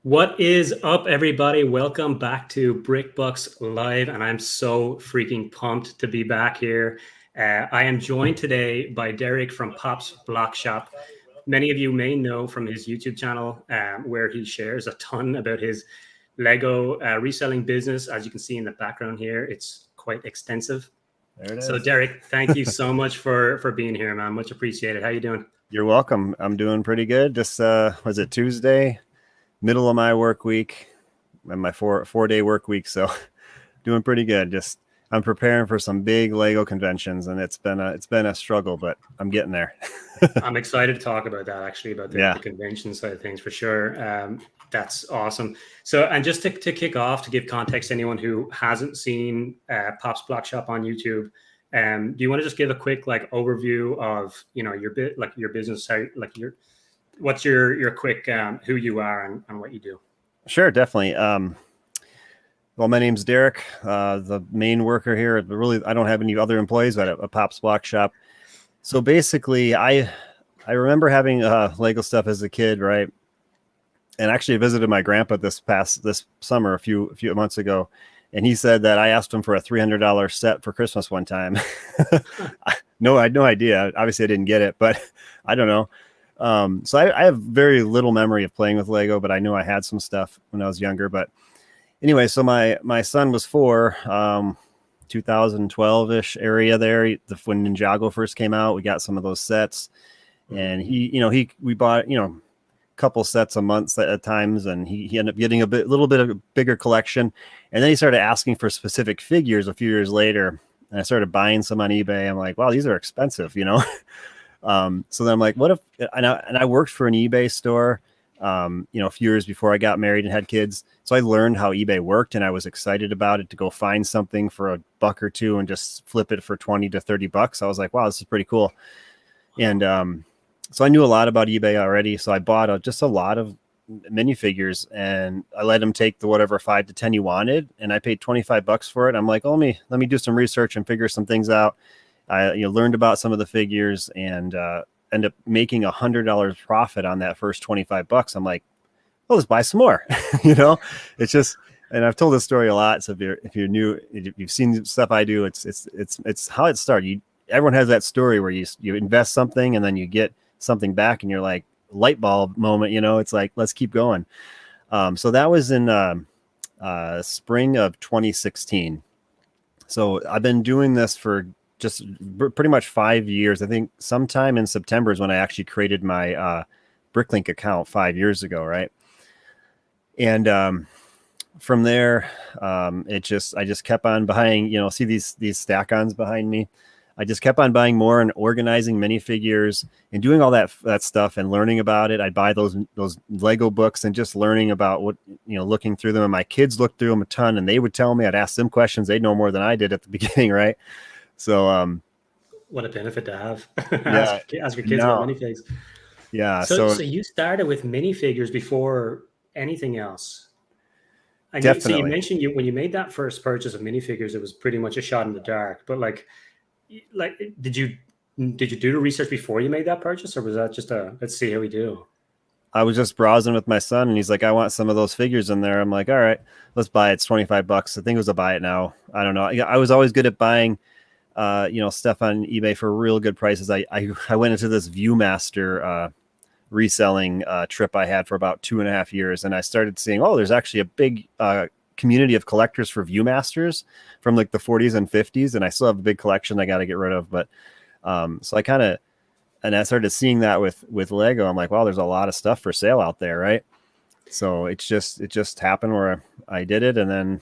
What is up, everybody? Welcome back to BrickBucks Live, and I'm so freaking pumped to be back here. I am joined today by Derek from Pop's Block Shop. Many of you may know from his YouTube channel, where he shares a ton about his Lego reselling business. As you can see in the background here, it's quite extensive. There it So, is. Derek, thank you so much for being here, man. Much appreciated. How you doing? You're welcome. I'm doing pretty good. Just was it Tuesday, middle of my work week, and my four-day work week. So doing pretty good. Just I'm preparing for some big Lego conventions, and it's been a struggle, but I'm getting there. I'm excited to talk about that, actually, about the convention side of things for sure. That's awesome. So, and just to kick off, to give context to anyone who hasn't seen Pop's Block Shop on YouTube, do you want to just give a quick overview of your business, what's your quick who you are and what you do? Sure, definitely. Well, my name's Derek, the main worker here. Really, I don't have any other employees, but a Pop's Block Shop. So basically, I remember having Lego stuff as a kid, right? And actually visited my grandpa this summer a few months ago, and he said that I asked him for a $300 set for Christmas one time. No, I had no idea. Obviously, I didn't get it, but I don't know. So I have very little memory of playing with Lego, but I know I had some stuff when I was younger. But anyway, so my son was 4, 2012-ish area there. When Ninjago first came out, we got some of those sets, and we bought couple sets a month at times, and he ended up getting a little bit of a bigger collection, and then he started asking for specific figures a few years later, and I started buying some on eBay. I'm like, wow, these are expensive, so then I'm like, what if and I worked for an eBay store a few years before I got married and had kids, so I learned how eBay worked, and I was excited about it to go find something for $1 or $2 and just flip it for 20 to 30 bucks. I was like, wow, this is pretty cool. And so I knew a lot about eBay already. So I bought just a lot of minifigures, and I let him take the whatever 5 to 10 he wanted, and I paid 25 bucks for it. I'm like, oh, let me do some research and figure some things out. I learned about some of the figures and end up making $100 profit on that first 25 bucks. I'm like, well, let's buy some more. It's just, and I've told this story a lot. So if you're new, if you've seen stuff I do, it's how it started. Everyone has that story where you invest something and then you get something back and you're like, light bulb moment, it's like, let's keep going. So that was in spring of 2016. So I've been doing this for just pretty much 5 years. I think sometime in September is when I actually created my BrickLink account 5 years ago, right? And from there, I just kept on buying, see these stack-ons behind me. I just kept on buying more and organizing minifigures and doing all that stuff and learning about it. I'd buy those Lego books and just learning about what, looking through them. And my kids looked through them a ton, and they would tell me. I'd ask them questions. They'd know more than I did at the beginning, right? So what a benefit to have. Yeah, ask your kids about minifigs. Yeah. So you started with minifigures before anything else. And definitely. So you mentioned when you made that first purchase of minifigures, it was pretty much a shot in the dark. But did you do the research before you made that purchase, or was that just let's see how we do? I was just browsing with my son, and he's like, I want some of those figures in there. I'm like, all right, let's buy it. It's 25 bucks. I think it was a buy it now. I don't know. I was always good at buying, stuff on eBay for real good prices. I went into this Viewmaster reselling trip I had for about 2.5 years, and I started seeing, there's actually a big community of collectors for Viewmasters from like the 40s and 50s, and I still have a big collection I got to get rid of. But so I started seeing that with Lego. I'm like, wow, there's a lot of stuff for sale out there, right? So it just happened where I did it, and then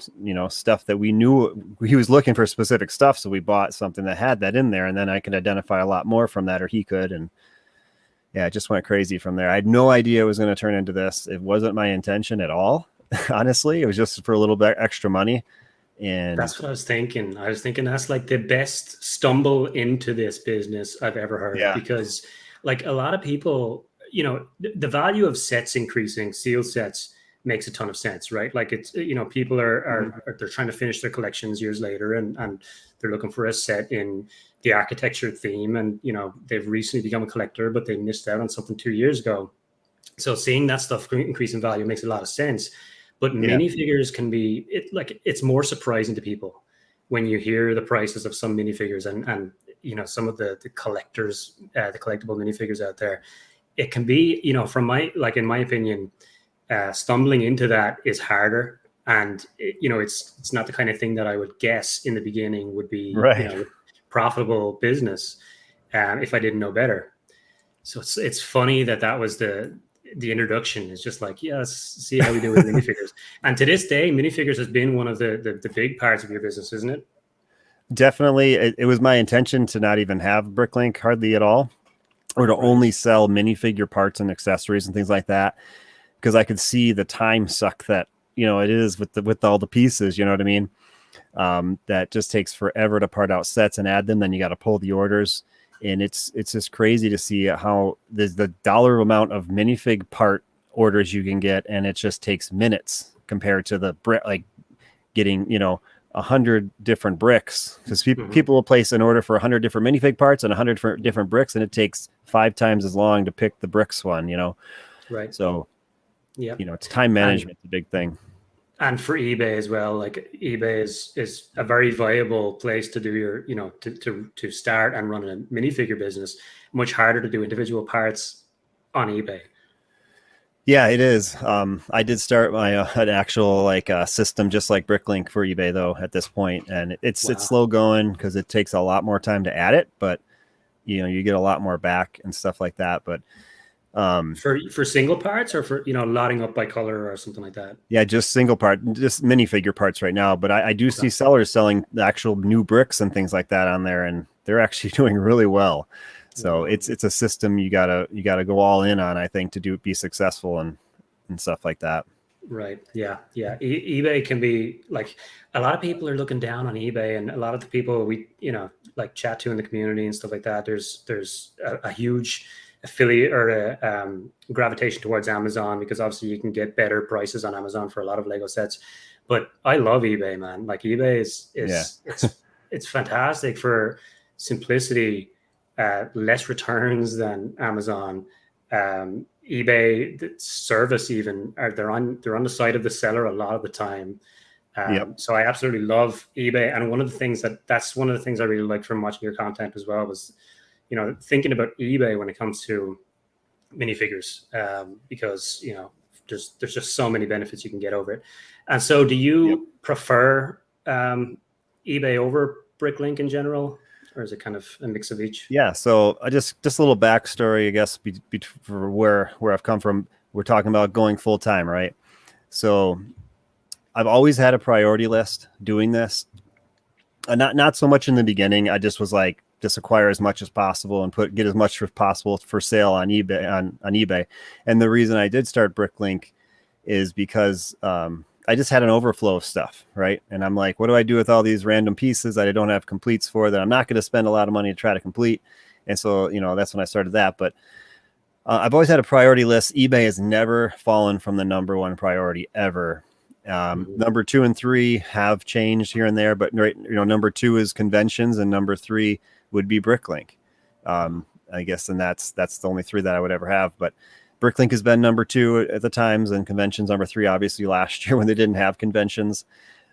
stuff that we knew he was looking for specific stuff, so we bought something that had that in there, and then I could identify a lot more from that, or he could, and yeah, it just went crazy from there. I had no idea it was going to turn into this. It wasn't my intention at all. Honestly, it was just for a little bit extra money. And that's what I was thinking. I was thinking that's like the best stumble into this business I've ever heard, because like a lot of people, the value of sets increasing, seal sets makes a ton of sense, right? Like it's, people are they're trying to finish their collections years later, and they're looking for a set in the architecture theme, and they've recently become a collector, but they missed out on something 2 years ago. So seeing that stuff increase in value makes a lot of sense. But Yeah. minifigures can be it's more surprising to people when you hear the prices of some minifigures and some of the collectors, the collectible minifigures out there. It can be, from in my opinion, stumbling into that is harder. And it's not the kind of thing that I would guess in the beginning would be Right. profitable business if I didn't know better. So it's funny that was the introduction. Is just like, yeah, let's see how we do with minifigures. And to this day, minifigures has been one of the big parts of your business, isn't it? Definitely. It was my intention to not even have BrickLink hardly at all, or to only sell minifigure parts and accessories and things like that, because I could see the time suck that it is with all the pieces. You know what I mean? That just takes forever to part out sets and add them. Then you got to pull the orders, and it's just crazy to see how there's the dollar amount of minifig part orders you can get, and it just takes minutes compared to the getting 100 different bricks, because people will place an order for 100 different minifig parts and 100 different bricks, and it takes 5 times as long to pick the bricks one. Right. So yeah, it's time management, the big thing. And for eBay as well, like eBay is a very viable place to do your, to start and run a minifigure business. Much harder to do individual parts on eBay. Yeah, it is. I did start my an actual system just like BrickLink for eBay though at this point, and it's slow going because it takes a lot more time to add it, but you get a lot more back and stuff like that. But for single parts, or for lotting up by color or something like that. Yeah, just single part, just minifigure parts right now. But I do see sellers selling the actual new bricks and things like that on there, and they're actually doing really well. So it's a system you gotta go all in on, I think, to be successful and stuff like that. Right. Yeah. Yeah. eBay can be like, a lot of people are looking down on eBay, and a lot of the people we chat to in the community and stuff like that. There's a huge affiliate or gravitation towards Amazon, because obviously you can get better prices on Amazon for a lot of Lego sets. But I love eBay, man. Like eBay is it's fantastic for simplicity. Less returns than Amazon. eBay, the service, even they're on the side of the seller a lot of the time. So I absolutely love eBay, and one of the things that's one of the things I really like from watching your content as well was, thinking about eBay when it comes to minifigures, because there's just so many benefits you can get over it. And so, do you prefer eBay over BrickLink in general? Or is it kind of a mix of each? Yeah. So I just a little backstory, I guess, for where I've come from. We're talking about going full time, right? So I've always had a priority list doing this. Not so much in the beginning. I just was like, just acquire as much as possible and get as much as possible for sale on eBay on eBay. And the reason I did start BrickLink is because I just had an overflow of stuff, right? And I'm like, what do I do with all these random pieces that I don't have completes for, that I'm not going to spend a lot of money to try to complete? And so, that's when I started that. But I've always had a priority list. eBay has never fallen from the number one priority ever. Number 2 and 3 have changed here and there, but number 2 is conventions, and number 3 would be BrickLink. I guess, and that's the only 3 that I would ever have. But BrickLink has been number 2 at the times, and conventions number 3, obviously last year when they didn't have conventions.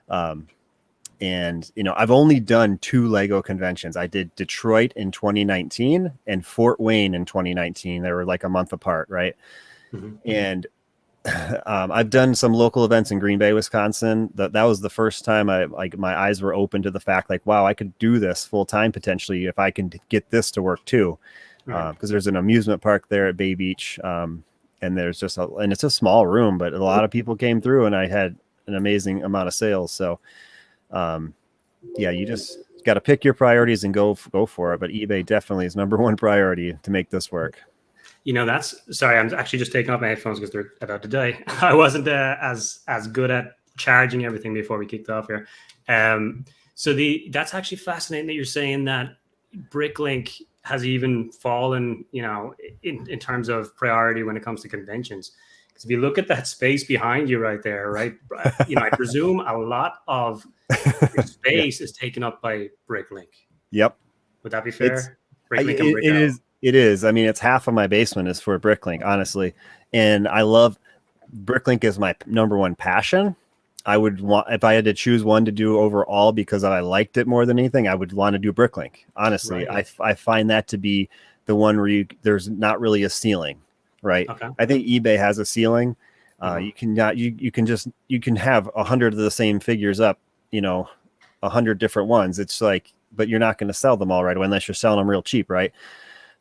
And I've only done 2 Lego conventions. I did Detroit in 2019 and Fort Wayne in 2019. They were like a month apart, right? And I've done some local events in Green Bay, Wisconsin. That was the first time my eyes were open to the fact, like, wow, I could do this full time potentially if I can get this to work too. Because there's an amusement park there at Bay Beach, and there's and it's a small room, but a lot of people came through, and I had an amazing amount of sales. So, you just got to pick your priorities and go for it. But eBay definitely is number one priority to make this work. Sorry, I'm actually just taking off my headphones because they're about to die. I wasn't as good at charging everything before we kicked off here. That's actually fascinating that you're saying that BrickLink has even fallen, in terms of priority when it comes to conventions. Because if you look at that space behind you right there, right, I presume a lot of your space is taken up by BrickLink. Yep. Would that be fair? It is. It is. I mean, it's half of my basement is for BrickLink, honestly. And I love BrickLink is my number one passion. I would want, if I had to choose one to do overall because I liked it more than anything, I would want to do BrickLink. Honestly, Right. I find that to be the one where there's not really a ceiling, right? Okay. I think eBay has a ceiling. Mhm. You can not, you can have 100 of the same figures up, 100 different ones. It's like, but you're not going to sell them all right away unless you're selling them real cheap, right?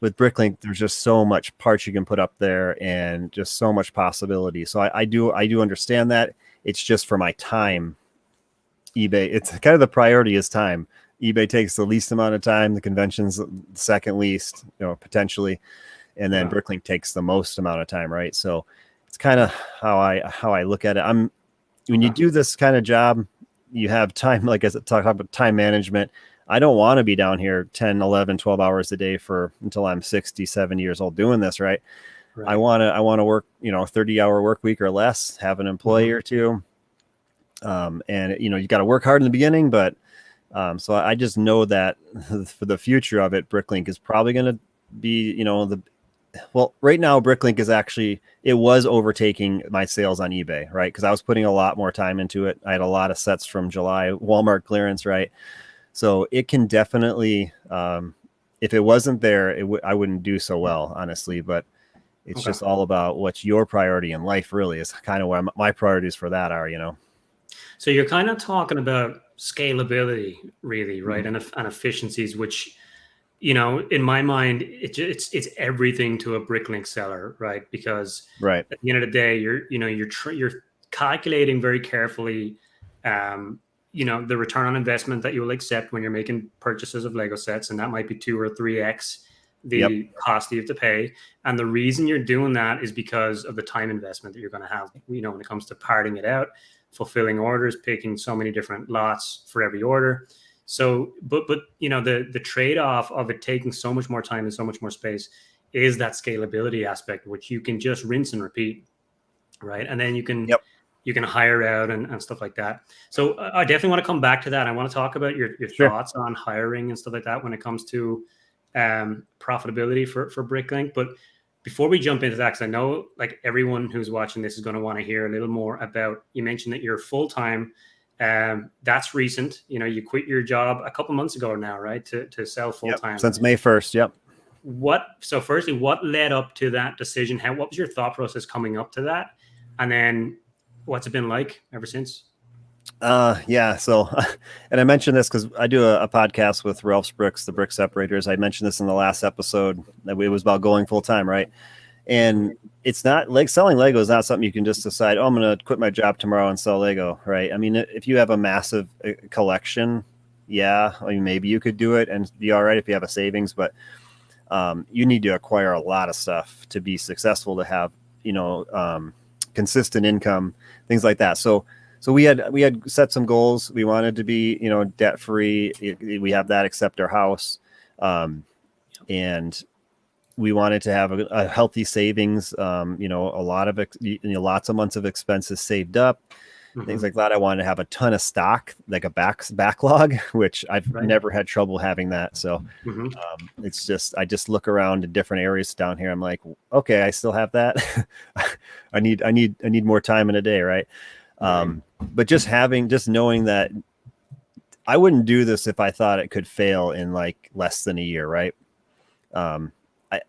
With BrickLink, there's just so much parts you can put up there and just so much possibility. So I do understand that. It's just for my time. eBay, it's kind of the priority is time. eBay takes the least amount of time. The convention's the second least, potentially, and then Yeah. BrickLink takes the most amount of time, right? So it's kind of how I look at it. When you Okay. do this kind of job, you have time, like I said, talk about time management. I don't want to be down here 10, 11, 12 hours a day until I'm 60, 70 years old doing this, right? I Right. want to work, 30-hour work week or less, have an employee Mhm. or two. And you got to work hard in the beginning, but so I just know that for the future of it, BrickLink is probably going to be, well, right now, BrickLink is actually, it was overtaking my sales on eBay, right? Because I was putting a lot more time into it. I had a lot of sets from July Walmart clearance, right? So it can definitely, if it wasn't there, I wouldn't do so well, honestly. But it's Okay. just all about what's your priority in life, really, is kind of where my priorities for that are. So you're kind of talking about scalability, really, right? Mhm. And efficiencies, which, in my mind, it's everything to a BrickLink seller, right? Because Right. at the end of the day, you're calculating very carefully, um, the return on investment that you will accept when you're making purchases of Lego sets, and that might be 2 or 3x Yep. the cost you have to pay. And the reason you're doing that is because of the time investment that you're going to have, when it comes to parting it out, fulfilling orders, picking so many different lots for every order. So, but the trade off of it taking so much more time and so much more space is that scalability aspect, which you can just rinse and repeat, right? And then Yep. you can hire out and stuff like that. So I definitely want to come back to that. I want to talk about your Sure. thoughts on hiring and stuff like that when it comes to profitability for BrickLink. But before we jump into that, because I know like everyone who's watching this is going to want to hear a little more about. You mentioned that you're full time. That's recent. You quit your job a couple months ago now, right? To sell full Yep. time. Since May 1st. Yep. So firstly, what led up to that decision? What was your thought process coming up to that? And then what's it been like ever since? Yeah. So, and I mentioned this because I do a podcast with Ralph's Bricks, the Brick Separators. I mentioned this in the last episode that it was about going full time, right? And it's not like selling Lego is not something you can just decide, oh, I'm going to quit my job tomorrow and sell Lego, right? I mean, if you have a massive collection, yeah, I mean, maybe you could do it and be all right if you have a savings, but you need to acquire a lot of stuff to be successful, to have, consistent income, things like that. So we had set some goals. We wanted to be, debt free. We have that, except our house. And we wanted to have a healthy savings, a lot of, lots of months of expenses saved up, things Mm-hmm. like that. I wanted to have a ton of stock, like a backlog, which I've Right. never had trouble having that. So Mm-hmm. it's just, I just look around in different areas down here. I'm like, okay, I still have that. I need more time in a day. Right. Right. But just knowing that I wouldn't do this if I thought it could fail in like less than a year. Right.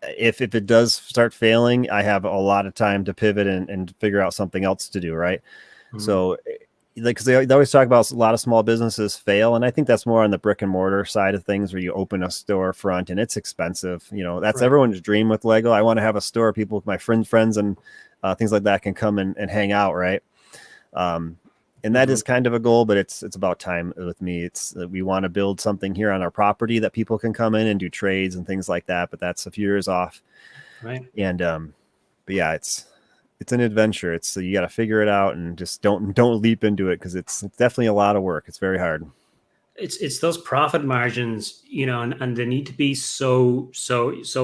If it does start failing, I have a lot of time to pivot and figure out something else to do. Right. Mm-hmm. So like, cause they always talk about a lot of small businesses fail. And I think that's more on the brick and mortar side of things, where you open a storefront and it's expensive. That's Right. everyone's dream with Lego. I want to have a store, people, my friends and things like that can come and hang out. Right. And that Mm-hmm. is kind of a goal, but it's about time with me. It's we want to build something here on our property that people can come in and do trades and things like that. But that's a few years off. Right. And but yeah, it's an adventure. It's you got to figure it out and just don't leap into it, because it's definitely a lot of work. It's very hard. It's those profit margins, and they need to be so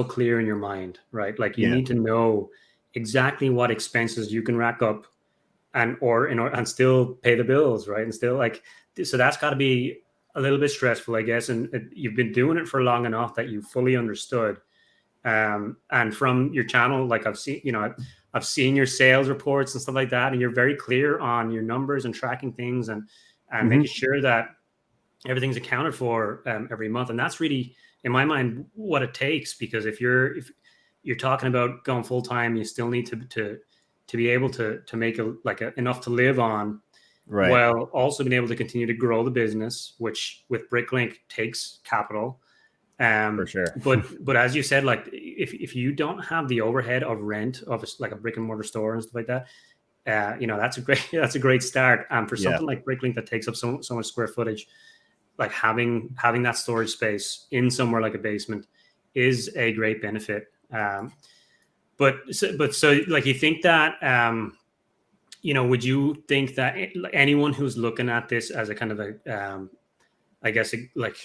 clear in your mind, right? Like you Yeah. need to know exactly what expenses you can rack up and still pay the bills, right? And still like, so that's got to be a little bit stressful, I guess. And you've been doing it for long enough that you fully understood And from your channel, like I've seen your sales reports and stuff like that, and you're very clear on your numbers and tracking things and making sure that everything's accounted for every month. And that's really, in my mind, what it takes. Because if you're talking about going full time, you still need to be able to make enough to live on, right, while also being able to continue to grow the business, which with BrickLink takes capital. for sure. But as you said, like if you don't have the overhead of rent of like a brick and mortar store and stuff like that, that's a great start. And for something like BrickLink that takes up so much square footage, like having that storage space in somewhere like a basement is a great benefit. But like, you think that would you think that anyone who's looking at this as a kind of a I guess like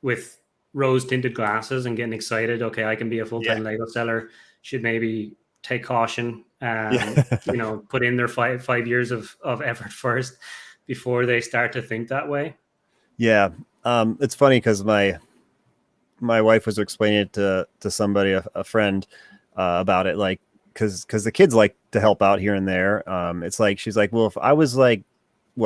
with rose tinted glasses and getting excited, okay, I can be a full-time Lego seller, should maybe take caution, put in their 5 years of effort first before they start to think that way? Yeah. It's funny because my wife was explaining it to somebody, a friend, about it, like, because the kids like to help out here and there. It's like, she's like, well, if I was like,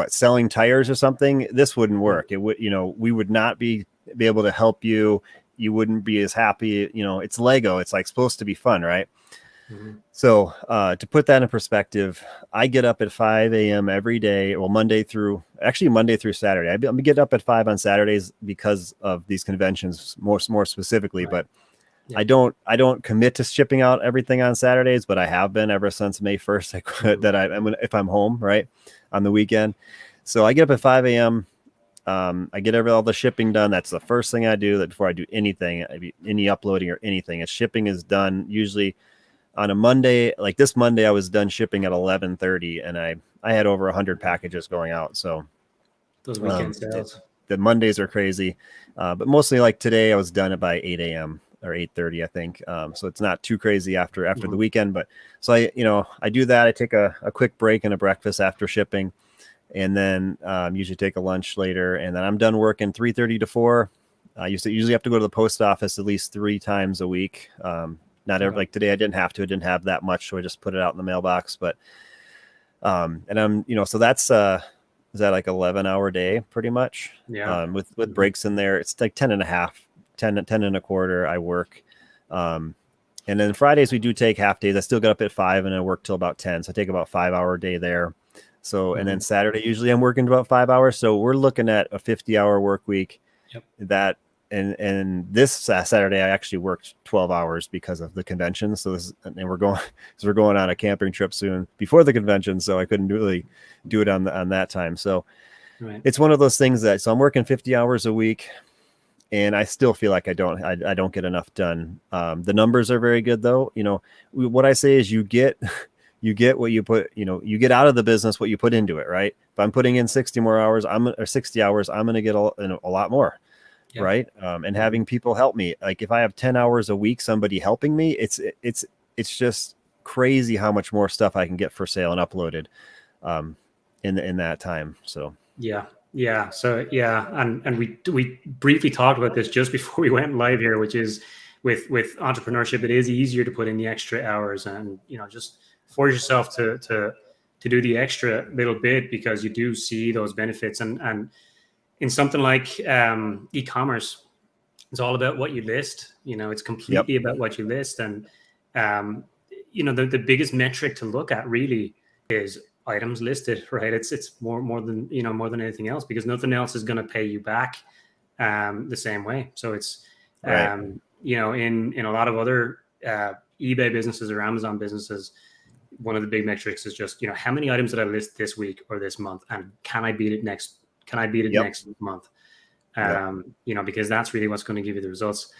selling tires or something, this wouldn't work. It would, we would not be able to help you. You wouldn't be as happy. It's Lego. It's like supposed to be fun, right? Mm-hmm. So to put that in perspective, I get up at 5 a.m. every day. Well, Monday through Saturday. I'm getting up at 5 on Saturdays because of these conventions, more specifically. Right. But I don't commit to shipping out everything on Saturdays, but I have been ever since May 1st. I quit that if I'm home, right, on the weekend. So I get up at 5 a.m. I get all the shipping done. That's the first thing I do. That before I do anything, any uploading or anything, as shipping is done usually on a Monday. Like this Monday, I was done shipping at 11:30, and I had over 100 packages going out. So those weekend sales. The Mondays are crazy, but mostly like today, I was done at by 8 a.m. or 8:30, I think. So it's not too crazy after Mm-hmm. the weekend. But so I do that. I take a quick break and a breakfast after shipping, and then usually take a lunch later, and then I'm done working 3:30 to 4. I usually have to go to the post office at least 3 times a week. Not every, like today I didn't have that much, so I just put it out in the mailbox. But and I'm so that's is that like 11-hour day pretty much? Yeah. With breaks in there, it's like 10 and a half, 10 and a quarter I work. And then Fridays we do take half days. I still get up at 5 and I work till about 10. So I take about 5-hour day there. So, and then Saturday, usually I'm working about 5 hours. So we're looking at a 50-hour work week. Yep. That, and this Saturday, I actually worked 12 hours because of the convention. So we're going on a camping trip soon before the convention. So I couldn't really do it on that time. So It's one of those things so I'm working 50 hours a week, and I still feel like I don't get enough done. The numbers are very good though. What I say is you get what you put, you get out of the business what you put into it, right? If I'm putting in 60 hours, I'm going to get a lot more, right? And having people help me, like if I have 10 hours a week, somebody helping me, it's just crazy how much more stuff I can get for sale and uploaded in that time. So yeah. So and we briefly talked about this just before we went live here, which is with entrepreneurship, it is easier to put in the extra hours and just force yourself to do the extra little bit, because you do see those benefits. And in something like e-commerce, it's all about what you list. It's completely about what you list. And the biggest metric to look at really is items listed, right? It's more than anything else, because nothing else is going to pay you back the same way. So it's in a lot of other eBay businesses or Amazon businesses, one of the big metrics is just how many items did I list this week or this month, and can I beat it next next month? Because that's really what's going to give you the results.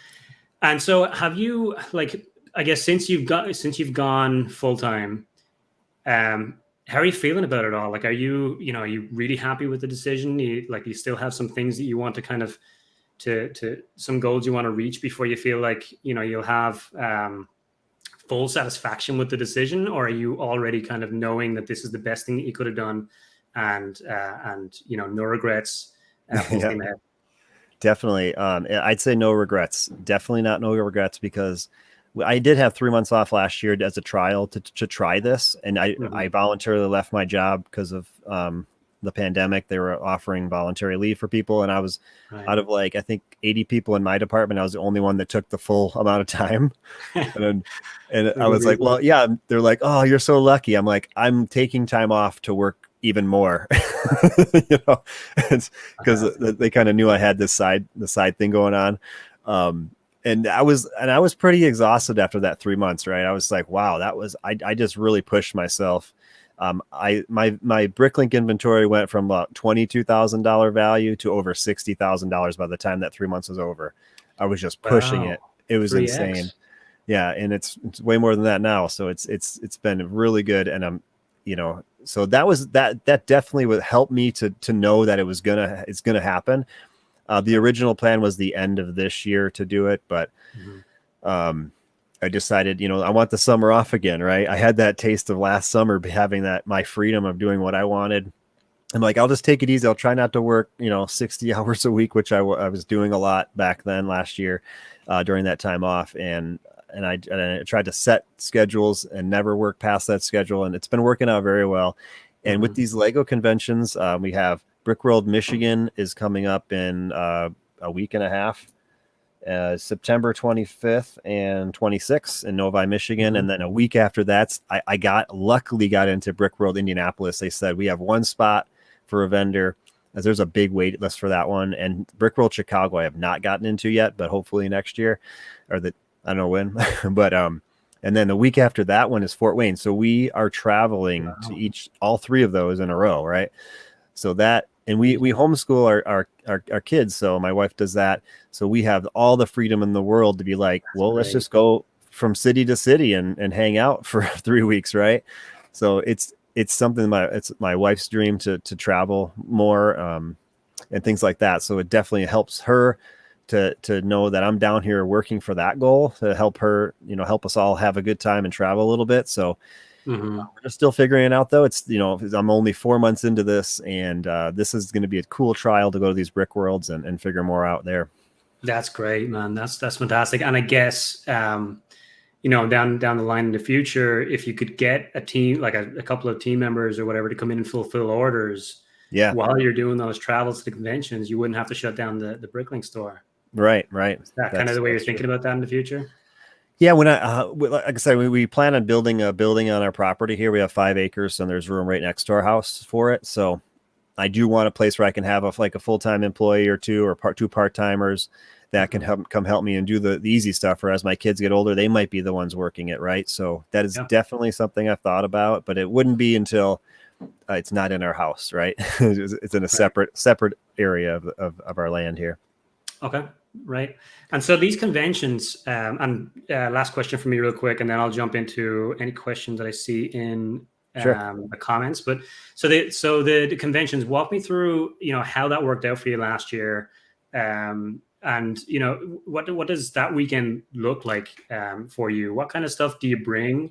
And so have you, like, I guess since you've gone full time, how are you feeling about it all? Like, are you really happy with the decision? You still have some things that you want to kind of to some goals you want to reach before you feel like you'll have full satisfaction with the decision, or are you already kind of knowing that this is the best thing that you could have done, and no regrets? Definitely. I'd say no regrets. Definitely not no regrets, because I did have 3 months off last year as a trial to try this. And I voluntarily left my job because of the pandemic. They were offering voluntary leave for people. And I was out of like, I think 80 people in my department, I was the only one that took the full amount of time. And I was like, well, yeah, they're like, oh, you're so lucky. I'm like, I'm taking time off to work even more, you know, because they kind of knew I had the side thing going on. And I was pretty exhausted after that 3 months, right? I was like, wow, I just really pushed myself. My BrickLink inventory went from about $22,000 value to over $60,000 by the time that 3 months was over. I was just pushing it. It was 3X. Insane. Yeah. And it's way more than that now. So it's been really good. And I'm, you know, so that definitely would help me to know that it's going to happen. The original plan was the end of this year to do it, but I decided, you know, I want the summer off again, right? I had that taste of last summer, having my freedom of doing what I wanted. I'm like, I'll just take it easy. I'll try not to work, 60 hours a week, which I was doing a lot back then last year during that time off. And I tried to set schedules and never work past that schedule. And it's been working out very well. And with these Lego conventions, we have Brickworld Michigan is coming up in a week and a half, September 25th and 26th in Novi, Michigan. And then a week after that, I luckily got into Brickworld Indianapolis. They said we have one spot for a vendor, as there's a big wait list for that one. And Brickworld Chicago I have not gotten into yet, but hopefully next year, I don't know when, but and then the week after that one is Fort Wayne. So we are traveling to all three of those in a row, right? So that, and we homeschool our kids. So my wife does that. So we have all the freedom in the world to be like, let's just go from city to city and hang out for 3 weeks, right? So it's something it's my wife's dream to travel more and things like that. So it definitely helps her to know that I'm down here working for that goal, to help her, help us all have a good time and travel a little bit. So we're still figuring it out, though. It's, I'm only 4 months into this, and this is going to be a cool trial to go to these brick worlds and figure more out there. That's great, man. That's fantastic. And I guess, down the line in the future, if you could get a team, like a couple of team members or whatever, to come in and fulfill orders while you're doing those travels to the conventions, you wouldn't have to shut down the BrickLink store. Right. Is that kind of the way you're thinking about that in the future? Yeah, when like I said, we plan on building a building on our property here. We have 5 acres, and there's room right next to our house for it. So I do want a place where I can have a full-time employee or two, or two part-timers that can help me and do the easy stuff. Or as my kids get older, they might be the ones working it, right? So that is definitely something I've thought about, but it wouldn't be until it's not in our house, right? It's in a separate area of our land here. Okay. Right. And so these conventions, and last question for me real quick, and then I'll jump into any questions that I see in the comments. But so the conventions, walk me through, how that worked out for you last year. And, what does that weekend look like for you? What kind of stuff do you bring?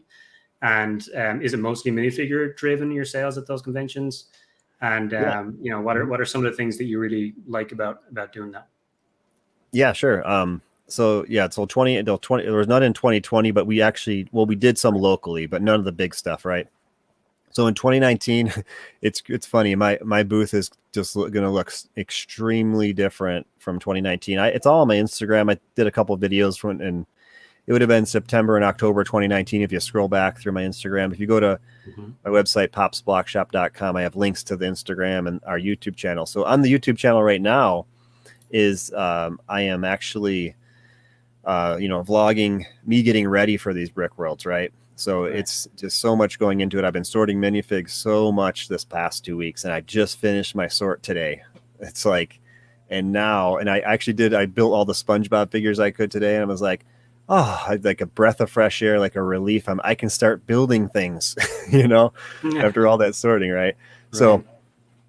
And is it mostly minifigure driven, your sales at those conventions? And, what are some of the things that you really like about doing that? Yeah, sure. So 20, there was none in 2020, but we did some locally, but none of the big stuff, right? So in 2019, it's funny. My booth is just going to look extremely different from 2019. It's all on my Instagram. I did a couple of videos and it would have been September and October 2019 if you scroll back through my Instagram. If you go to my website, popsblockshop.com, I have links to the Instagram and our YouTube channel. So on the YouTube channel right now is I am actually vlogging me getting ready for these brick worlds, right? So it's just so much going into it. I've been sorting minifigs so much this past 2 weeks, and I just finished my sort today. It's like, I built all the SpongeBob figures I could today, and I was like, like a breath of fresh air, like a relief. I can start building things, after all that sorting, right? So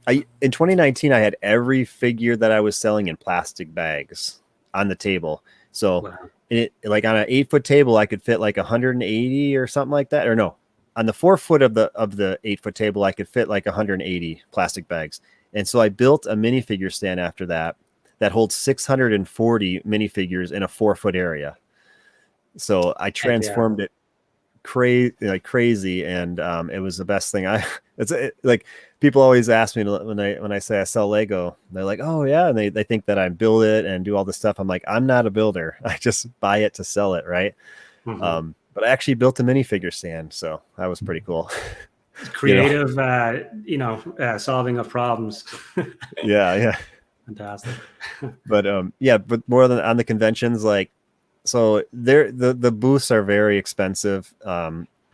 in 2019, I had every figure that I was selling in plastic bags on the table. So like on an 8-foot table, I could fit like 180 or something like that. Or no, on the 4 foot of the 8-foot table, I could fit like 180 plastic bags. And so I built a minifigure stand after that holds 640 minifigures in a 4-foot area. So I Heck yeah. transformed it crazy, and it was the best thing. Like people always ask me when I say I sell Lego, they're like, oh yeah, and they think that I build it and do all this stuff. I'm like, I'm not a builder. I just buy it to sell it, right? Mm-hmm. But I actually built a minifigure stand, so that was pretty cool. Creative, solving of problems. Yeah. Fantastic. But yeah, but more than on the conventions, like, so the booths are very expensive.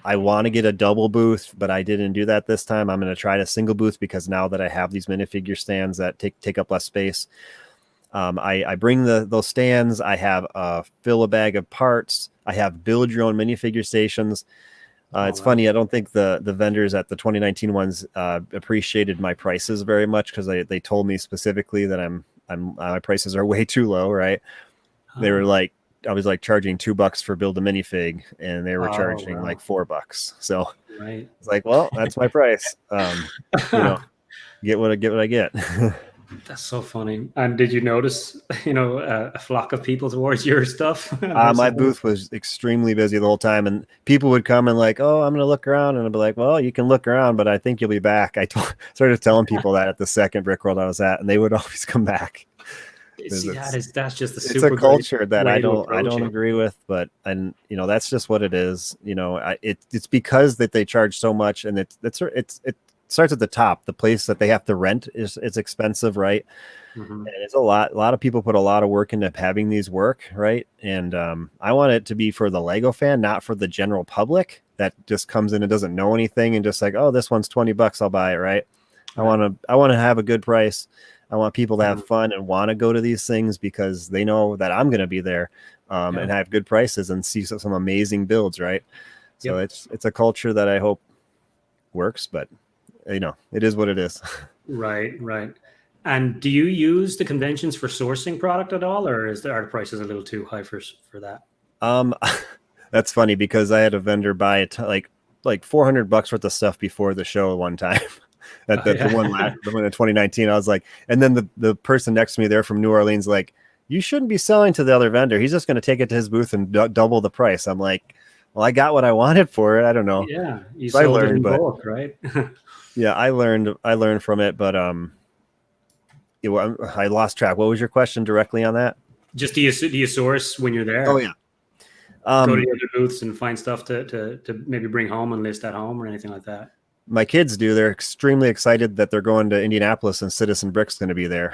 I want to get a double booth, but I didn't do that this time. I'm going to try a single booth because now that I have these minifigure stands that take up less space, I bring those stands. I have fill a bag of parts. I have build your own minifigure stations. It's funny. I don't think the vendors at the 2019 ones appreciated my prices very much because they told me specifically that my prices are way too low. Right? They were like, I was like charging $2 for build a minifig, and they were charging like $4. So it's like, well, that's my price. Get what I get. That's so funny. And did you notice, a flock of people towards your stuff? My booth was extremely busy the whole time, and people would come and like, oh, I'm going to look around, and I'd be like, well, you can look around, but I think you'll be back. I started telling people that at the second Brick World I was at, and they would always come back. See, that's just it's a culture that I don't agree with, but that's just what it is. It's because that they charge so much, and it starts at the top. The place that they have to rent it's expensive, right? Mm-hmm. And it's a lot of people put a lot of work into having these work, right? And I want it to be for the Lego fan, not for the general public that just comes in and doesn't know anything and just like, oh, this one's $20, I'll buy it, right? I want to have a good price. I want people to have fun and want to go to these things because they know that I'm going to be there and have good prices and see some amazing builds, right? So it's a culture that I hope works, but it is what it is. Right. And do you use the conventions for sourcing product at all, or are the prices a little too high for that? That's funny because I had a vendor buy like $400 worth of stuff before the show one time. The one in 2019, I was like, and then the person next to me there from New Orleans, like, you shouldn't be selling to the other vendor. He's just going to take it to his booth and double the price. I'm like, well, I got what I wanted for it. I don't know. Yeah, you sold it in bulk, right? Yeah, I learned from it, but I lost track. What was your question directly on that? Just do you source when you're there? Oh yeah. Go to the other booths and find stuff to maybe bring home and list at home or anything like that. My kids do. They're extremely excited that they're going to Indianapolis and Citizen Brick's going to be there.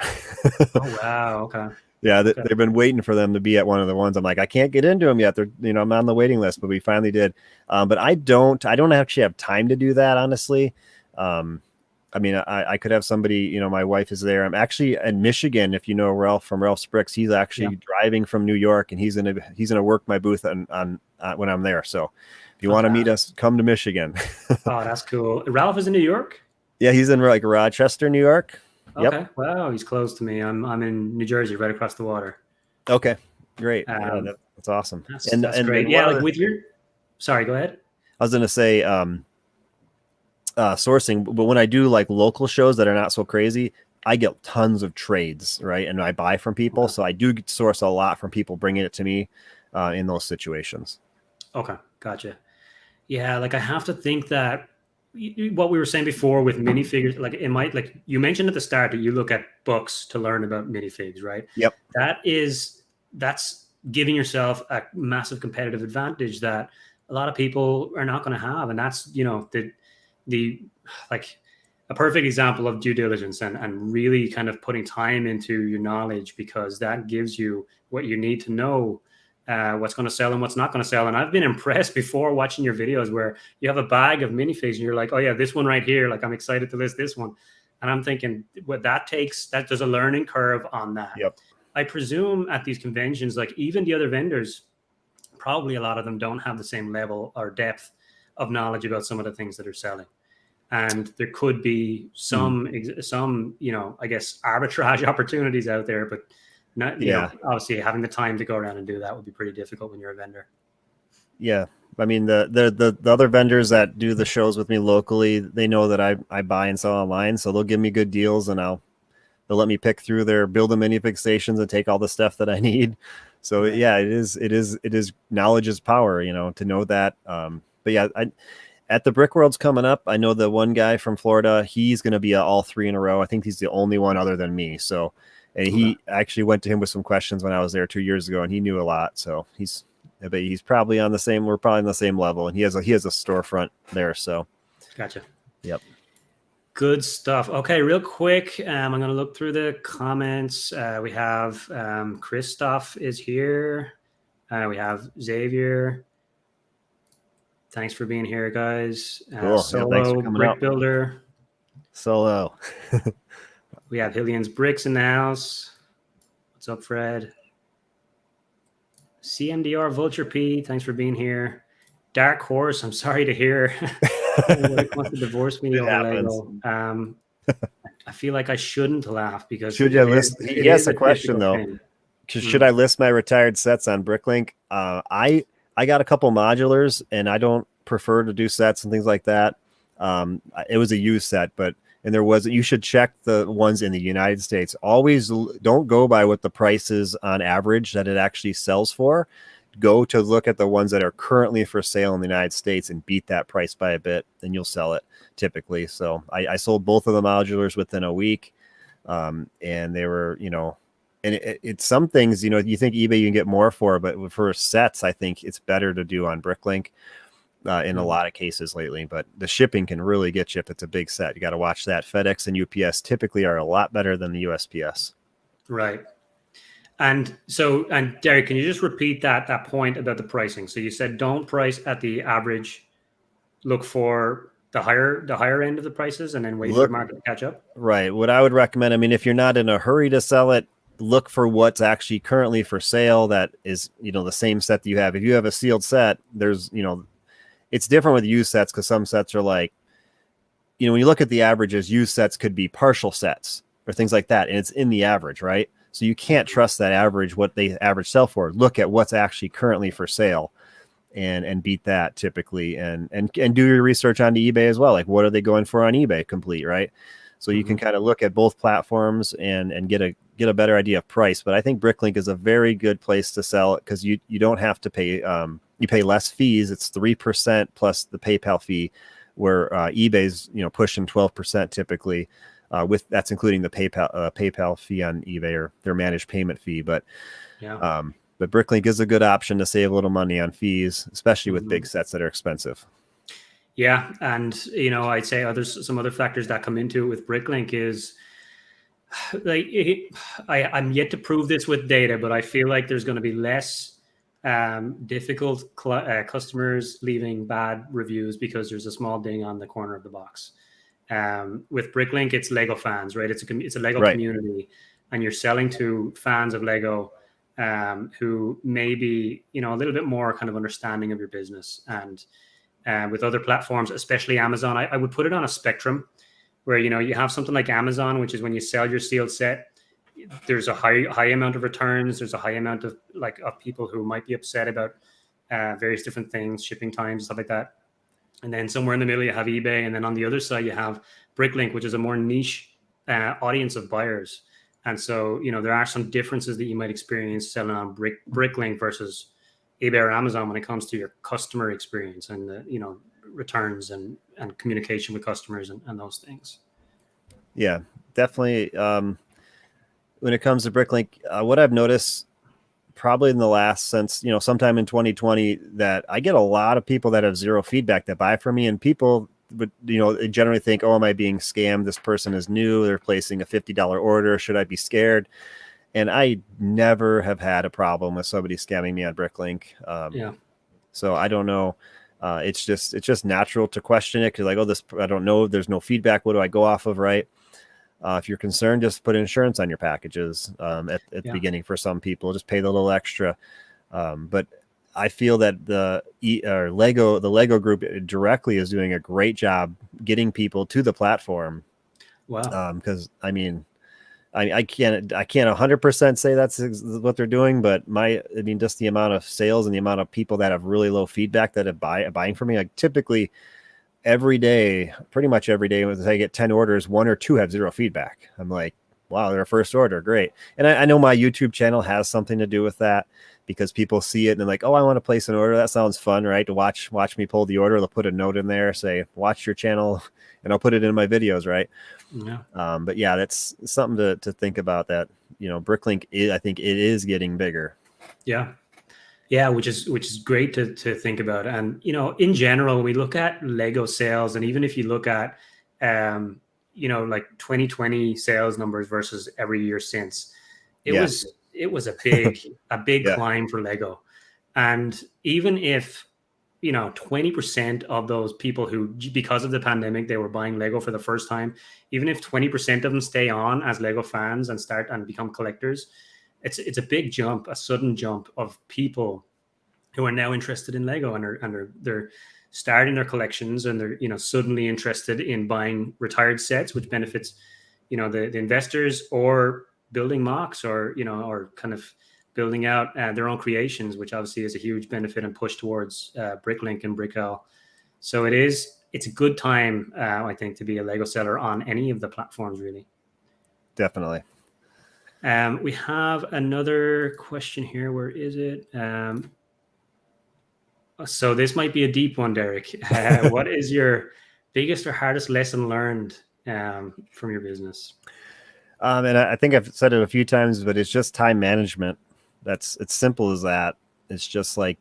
Oh, wow. Okay. Yeah. They've been waiting for them to be at one of the ones. I'm like, I can't get into them yet. They're, I'm on the waiting list, but we finally did. But I don't actually have time to do that. Honestly. I mean, I could have somebody, my wife is there. I'm actually in Michigan. If you know Ralph from Ralph's Bricks, he's actually driving from New York, and he's going to work my booth on when I'm there. So if you want to meet us, come to Michigan. Oh, that's cool. Ralph is in New York? Yeah, he's in like Rochester, New York. Okay. Yep. Wow, he's close to me. I'm in New Jersey, right across the water. Okay, great. That's awesome. That's great. Yeah, like with your. Sorry, go ahead. I was going to say sourcing, but when I do like local shows that are not so crazy, I get tons of trades, right? And I buy from people, okay. So I do source a lot from people bringing it to me in those situations. Okay, gotcha. Yeah, like I have to think that what we were saying before with minifigures, like it might, like you mentioned at the start that you look at books to learn about minifigs, right? Yep. That's giving yourself a massive competitive advantage that a lot of people are not going to have. And that's, the like a perfect example of due diligence and really kind of putting time into your knowledge, because that gives you what you need to know what's going to sell and what's not going to sell. And I've been impressed before watching your videos where you have a bag of minifigs and you're like, oh yeah, this one right here, like I'm excited to list this one. And I'm thinking what that takes, that there's a learning curve on that. Yep. I presume at these conventions, like even the other vendors, probably a lot of them don't have the same level or depth of knowledge about some of the things that are selling. And there could be some, I guess, arbitrage opportunities out there, but not, you know, obviously having the time to go around and do that would be pretty difficult when you're a vendor. Yeah. I mean, the other vendors that do the shows with me locally, they know that I buy and sell online, so they'll give me good deals and they'll let me pick through their build a minifig stations and take all the stuff that I need. So yeah, it is knowledge is power, to know that. But yeah, at the Brick World's coming up, I know the one guy from Florida, he's going to be all 3 in a row. I think he's the only one other than me. So, and he actually went to him with some questions when I was there 2 years ago, and he knew a lot. So he's probably on the same, we're probably on the same level, and he has a storefront there. So, gotcha. Yep. Good stuff. Okay, real quick, I'm going to look through the comments. We have Christoph is here. We have Xavier. Thanks for being here, guys. Cool. Solo Brick Builder. Solo. We have Hillian's Bricks in the house. What's up, Fred? CMDR Vulture P. Thanks for being here. Dark Horse. I'm sorry to hear. Wants to divorce me over Lego. I feel like I shouldn't laugh because should you list? He asked a question though. Should I list my retired sets on BrickLink? I got a couple modulars, and I don't prefer to do sets and things like that. It was a used set, and there was, you should check the ones in the United States. Always don't go by what the price is on average that it actually sells for. Go to look at the ones that are currently for sale in the United States and beat that price by a bit, and you'll sell it typically. So I sold both of the modulars within a week. And they were, and it's some things, you think eBay you can get more for, but for sets, I think it's better to do on BrickLink in a lot of cases lately. But the shipping can really get you if it's a big set. You got to watch that. FedEx and UPS typically are a lot better than the USPS. Right. And Derek, can you just repeat that point about the pricing? So you said don't price at the average, look for the higher end of the prices, and then wait for the market to catch up. Right. What I would recommend, if you're not in a hurry to sell it, look for what's actually currently for sale that is, the same set that you have. If you have a sealed set, there's, it's different with used sets because some sets are like, when you look at the averages, used sets could be partial sets or things like that, and it's in the average, right? So you can't trust that average, what they average sell for. Look at what's actually currently for sale and beat that typically, and do your research on eBay as well. Like, what are they going for on eBay complete, right? So you can kind of look at both platforms and get a better idea of price. But I think BrickLink is a very good place to sell it because you don't have to pay, you pay less fees. It's 3% plus the PayPal fee, where eBay's, pushing 12% typically. With that's including the PayPal fee on eBay or their managed payment fee. But BrickLink is a good option to save a little money on fees, especially with big sets that are expensive. Yeah, and I'd say there's some other factors that come into it with BrickLink is like I'm yet to prove this with data, but I feel like there's going to be less difficult customers leaving bad reviews because there's a small ding on the corner of the box. With BrickLink, it's Lego fans, right? It's a Lego community, and you're selling to fans of Lego who may be, a little bit more kind of understanding of your business. And with other platforms, especially Amazon, I would put it on a spectrum where, you have something like Amazon, which is when you sell your sealed set, there's a high amount of returns. There's a high amount of people who might be upset about various different things, shipping times, stuff like that. And then somewhere in the middle, you have eBay. And then on the other side, you have BrickLink, which is a more niche audience of buyers. And so, there are some differences that you might experience selling on BrickLink versus eBay or Amazon when it comes to your customer experience and the, returns and communication with customers and those things. Yeah, definitely. When it comes to BrickLink, what I've noticed probably in the last since, sometime in 2020, that I get a lot of people that have zero feedback that buy from me, and people would, they generally think, oh, am I being scammed? This person is new. They're placing a $50 order. Should I be scared? And I never have had a problem with somebody scamming me on BrickLink. So I don't know. It's just natural to question it. Cause like, I don't know. There's no feedback. What do I go off of? Right. If you're concerned, just put insurance on your packages at the beginning. For some people, just pay the little extra. But I feel that the Lego group directly is doing a great job getting people to the platform. Wow. Because I can't 100% say that's what they're doing, but just the amount of sales and the amount of people that have really low feedback that have buying from me, like typically pretty much every day when I get 10 orders, 1 or 2 have zero feedback. I'm like, wow, they're a first order. Great. And I know my YouTube channel has something to do with that, because people see it and they're like, oh, I want to place an order. That sounds fun, right? To watch me pull the order. They'll put a note in there, say, watch your channel, and I'll put it in my videos, right? Yeah. But yeah, that's something to think about, that, BrickLink I think it is getting bigger. Yeah. Yeah, which is great to think about. And in general, we look at Lego sales, and even if you look at like 2020 sales numbers versus every year since, it was a big Yeah. climb for Lego. And even if 20% of those people who, because of the pandemic, they were buying Lego for the first time, even if 20% of them stay on as Lego fans and start and become collectors, it's a big jump, a sudden jump of people who are now interested in Lego, and they're starting their collections, and they're suddenly interested in buying retired sets, which benefits the investors, or building mocks, or or kind of building out their own creations, which obviously is a huge benefit and push towards BrickLink and BrickL. So it's a good time, I think, to be a Lego seller on any of the platforms, really. Definitely. We have another question here. Where is it? So this might be a deep one, Derek. What is your biggest or hardest lesson learned from your business? And I think I've said it a few times, but it's just time management. It's simple as that. It's just like,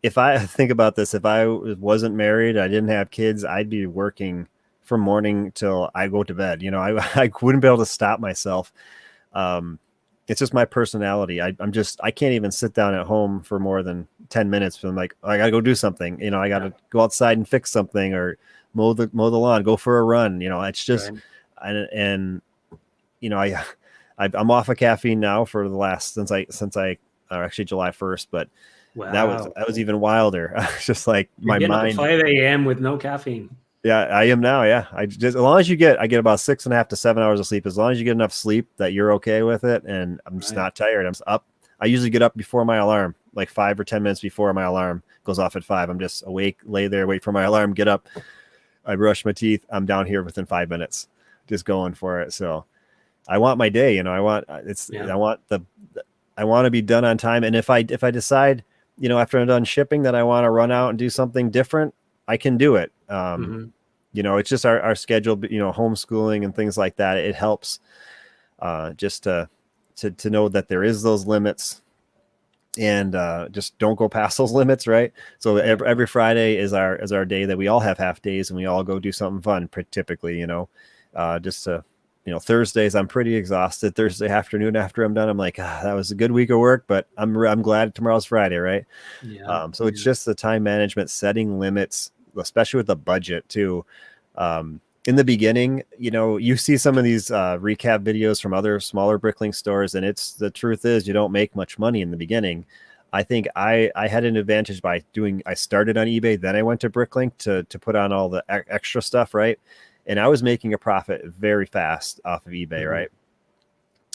if I think about this, if I wasn't married, I didn't have kids, I'd be working from morning till I go to bed. I wouldn't be able to stop myself. It's just my personality. I can't even sit down at home for more than 10 minutes. I'm like, I gotta go do something. I gotta go outside and fix something, or mow the lawn, go for a run. It's just, right. I'm off of caffeine now for the last, since I actually July 1st, but wow. that was even wilder. It's just like, you're my mind. 5 a.m. with no caffeine. Yeah, I am now. Yeah. As long as I get about 6.5 to 7 hours of sleep, as long as you get enough sleep that you're okay with it. And I'm just not tired. I'm up. I usually get up before my alarm, like 5 or 10 minutes before my alarm goes off at 5. I'm just awake, lay there, wait for my alarm, get up. I brush my teeth. I'm down here within 5 minutes, just going for it. So I want my day, I want to be done on time. And if I decide, after I'm done shipping, that I want to run out and do something different, I can do it. It's just our schedule, homeschooling and things like that. It helps just to know that there is those limits, and just don't go past those limits. Right. So every Friday is our day that we all have half days, and we all go do something fun, typically, just to, Thursdays, I'm pretty exhausted. Thursday afternoon, after I'm done, I'm like, that was a good week of work, but I'm glad tomorrow's Friday. Right. Yeah. So it's just the time management, setting limits, especially with the budget too. In the beginning, you see some of these recap videos from other smaller BrickLink stores, and the truth is, you don't make much money in the beginning. I think I had an advantage by I started on eBay, then I went to BrickLink to put on all the extra stuff, right? And I was making a profit very fast off of eBay, right?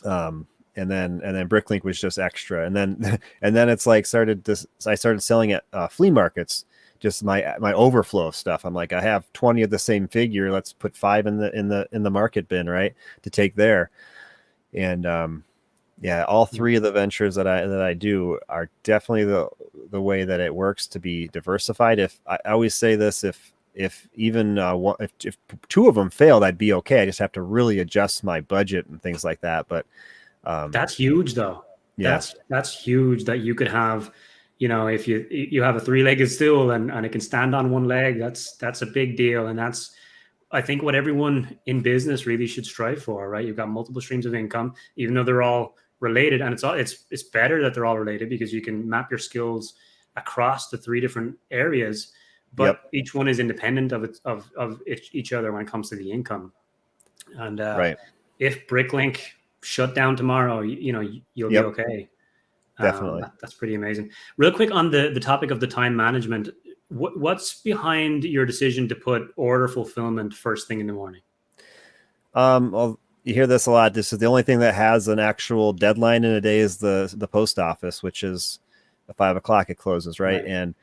And then BrickLink was just extra, and then it's like I started selling at flea markets. Just my overflow of stuff. I'm like, I have 20 of the same figure. Let's put 5 in the market bin, right, to take there. And all 3 of the ventures that I do are definitely the way that it works to be diversified. If I always say this, if even if 2 of them failed, I'd be okay. I just have to really adjust my budget and things like that. But that's huge, though. Yeah. That's huge that you could have. If you have a 3-legged stool and it can stand on one leg, that's a big deal. And that's, I think, what everyone in business really should strive for, right? You've got multiple streams of income, even though they're all related. And it's better that they're all related, because you can map your skills across the 3 different areas, but each one is independent of each other when it comes to the income. And right. If BrickLink shut down tomorrow, you'll be okay. Definitely. That's pretty amazing. Real quick on the topic of the time management, what's behind your decision to put order fulfillment first thing in the morning? Well, you hear this a lot. This is the only thing that has an actual deadline in a day is the post office, which is at 5 o'clock it closes, right? And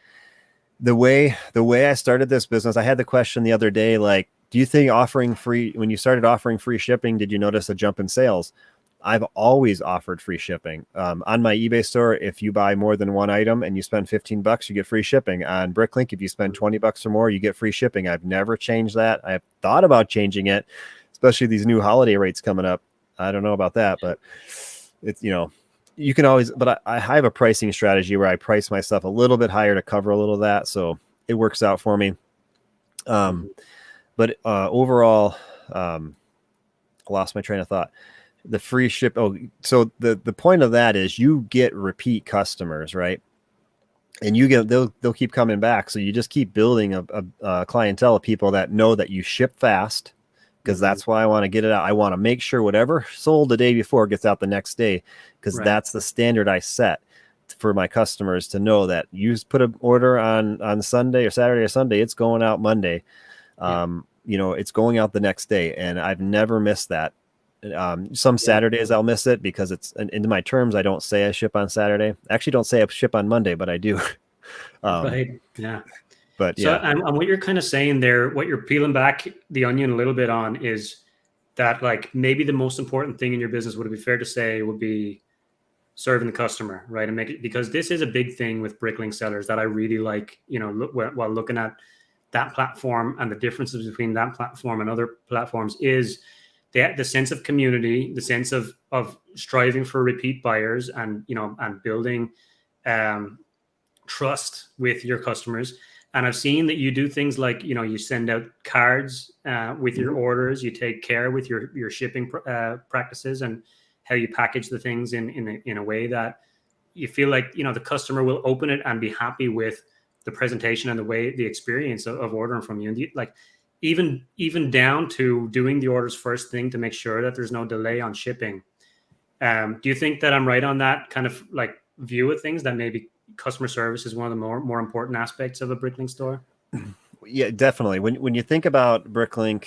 the way I started this business, I had the question the other day, like, do you think when you started offering free shipping, did you notice a jump in sales? I've always offered free shipping. On my eBay store, if you buy more than one item and you spend $15, you get free shipping. On BrickLink, if you spend $20 or more, you get free shipping. I've never changed that. I've thought about changing it, especially these new holiday rates coming up. I don't know about that, but it's, you can always, but I have a pricing strategy where I price myself a little bit higher to cover a little of that. So it works out for me. But overall, I lost my train of thought. The free ship. Oh, so the point of that is you get repeat customers, right? And they'll keep coming back. So you just keep building a clientele of people that know that you ship fast, because that's why I want to get it out. I want to make sure whatever sold the day before gets out the next day, because that's the standard I set for my customers to know that you put an order on Sunday or Saturday or Sunday, it's going out Monday. It's going out the next day, and I've never missed that. Some Saturdays I'll miss it because it's in my terms. I don't say I ship on Saturday. I actually don't say I ship on Monday, but I do. Right. Yeah. But so, and what you're kind of saying there, what you're peeling back the onion a little bit on is that, like, maybe the most important thing in your business, would it be fair to say, would be serving the customer, right? And make it, because this is a big thing with BrickLink sellers that I really like, while looking at that platform and the differences between that platform and other platforms, is the sense of community, the sense of striving for repeat buyers, and building trust with your customers. And I've seen that you do things like, you send out cards with your orders. You take care with your shipping practices and how you package the things in a way that you feel like, the customer will open it and be happy with the presentation and the experience of ordering from you. And like, even down to doing the orders first thing to make sure that there's no delay on shipping. Do you think that I'm right on that kind of like view of things, that maybe customer service is one of the more important aspects of a BrickLink store? Yeah, definitely. When you think about BrickLink,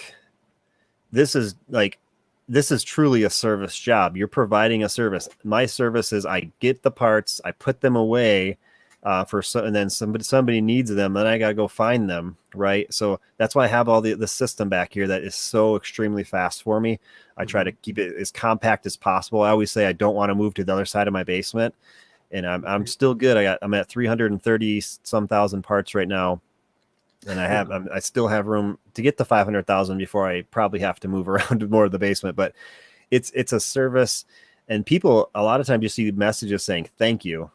this is truly a service job. You're providing a service. My service is I get the parts, I put them away, and then somebody needs them, then I gotta go find them, right? So that's why I have all the system back here that is so extremely fast for me. I try to keep it as compact as possible. I always say I don't want to move to the other side of my basement, and I'm still good. I'm at 330 some thousand parts right now, and I still have room to get to 500,000 before I probably have to move around more of the basement. But it's a service. And people, a lot of times you see messages saying, thank you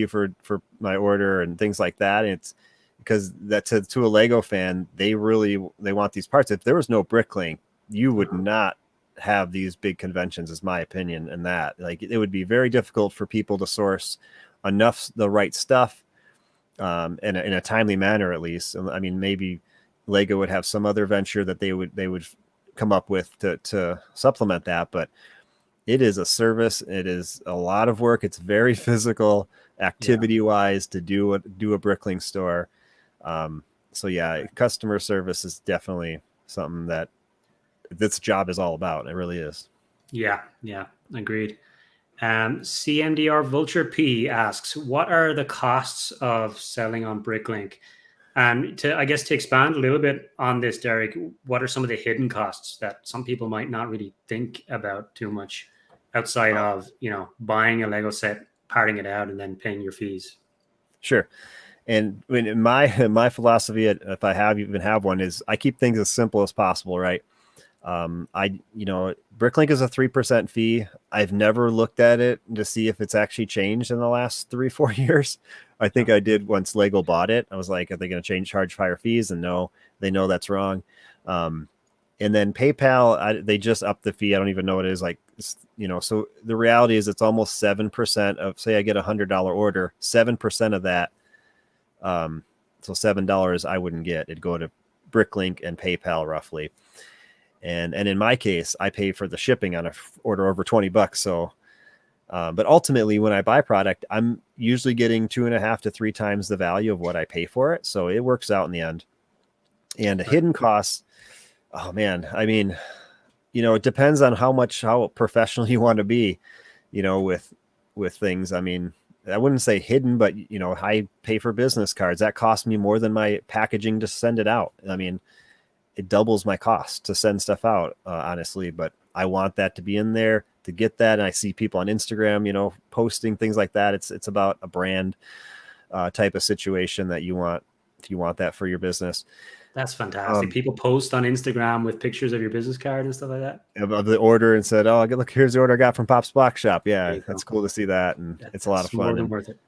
for my order and things like that. And it's because that to a Lego fan, they want these parts. If there was no BrickLink, you would not have these big conventions, is my opinion. And that, like, it would be very difficult for people to source the right stuff in a timely manner, at least. I mean, maybe Lego would have some other venture that they would come up with to supplement that, but it is a service. It is a lot of work. It's very physical, activity-wise, to do a BrickLink store. So yeah, customer service is definitely something that this job is all about. It really is. Yeah, Agreed. CMDR Vulture P asks, what are the costs of selling on BrickLink? And to expand a little bit on this, Derek, what are some of the hidden costs that some people might not really think about too much, outside of, buying a Lego set, parting it out, and then paying your fees? Sure. And when my philosophy, if I even have one, is I keep things as simple as possible, right? BrickLink is a 3% fee. I've never looked at it to see if it's actually changed in the last 3-4 years. I think I did once Lego bought it. I was like, are they going to charge higher fees? And no, they know that's wrong. And then PayPal, they just upped the fee. I don't even know what it is. Like, so the reality is it's almost 7% of, say I get $100 order, 7% of that. So $7 I wouldn't get. It'd go to BrickLink and PayPal roughly. And in my case, I pay for the shipping on an order over $20. So, but ultimately when I buy product, I'm usually getting 2.5 to 3 times the value of what I pay for it. So it works out in the end. And the hidden costs, oh man, I mean, it depends on how professional you want to be, with things. I mean, I wouldn't say hidden, but I pay for business cards. That costs me more than my packaging to send it out. I mean, it doubles my cost to send stuff out, honestly, but I want that to be in there. to get that. And I see people on Instagram, you know, posting things like that. It's about a brand type of situation that you want, if you want that for your business. That's fantastic. People post on Instagram with pictures of your business card and stuff like that. Of the order and said, "Oh, look, here's the order I got from Pop's Block Shop." Yeah, that's cool to see that, and it's a lot of fun. More than worth it.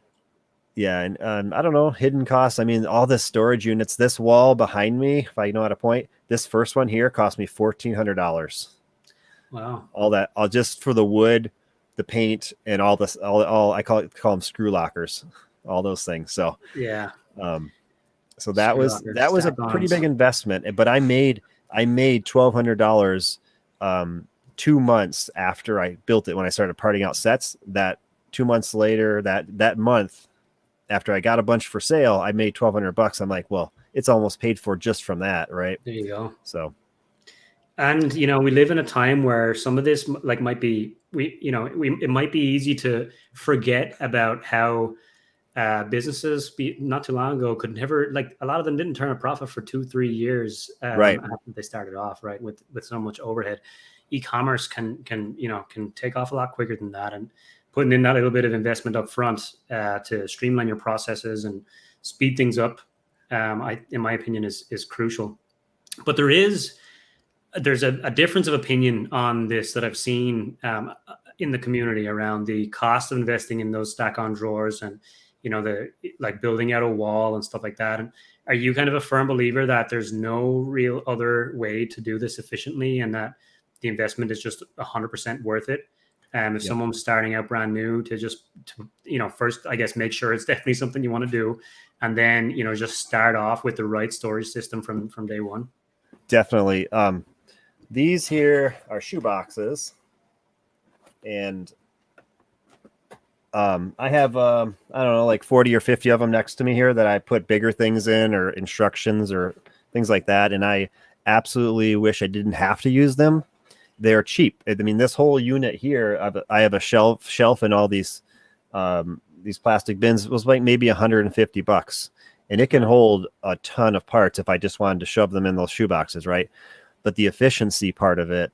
Yeah, and I don't know, hidden costs. I mean, all this storage units. This wall behind me, if I know how to point, this first one here cost me $1,400. Wow! All that, all just for the wood, the paint, and all this. All I call them screw lockers. All those things. So yeah. So that was a pretty big investment, but I made $1,200 2 months after I built it. When I started parting out sets, that 2 months later, that month after I got a bunch for sale, I made $1,200. I'm like, well, it's almost paid for just from that, right? There you go. So, and you know, we live in a time where some of this might be it might be easy to forget about how businesses not too long ago could never, like, a lot of them didn't turn a profit for 2-3 years right after they started off, right, with so much overhead. E-commerce can take off a lot quicker than that, and putting in that little bit of investment up front to streamline your processes and speed things up, in my opinion, is crucial. But there's a difference of opinion on this that I've seen in the community around the cost of investing in those stack-on drawers, and you know, the like building out a wall and stuff like that. And are you kind of a firm believer that there's no real other way to do this efficiently, and that the investment is just 100% worth it? If someone's starting out brand new, to first, I guess, make sure it's definitely something you want to do, and then, you know, just start off with the right storage system from day one. Definitely. These here are shoe boxes, and I have, I don't know, like 40 or 50 of them next to me here that I put bigger things in, or instructions or things like that. And I absolutely wish I didn't have to use them. They're cheap. I mean, this whole unit here, I have a shelf and all these plastic bins. It was like maybe $150, and it can hold a ton of parts if I just wanted to shove them in those shoe boxes. Right. But the efficiency part of it,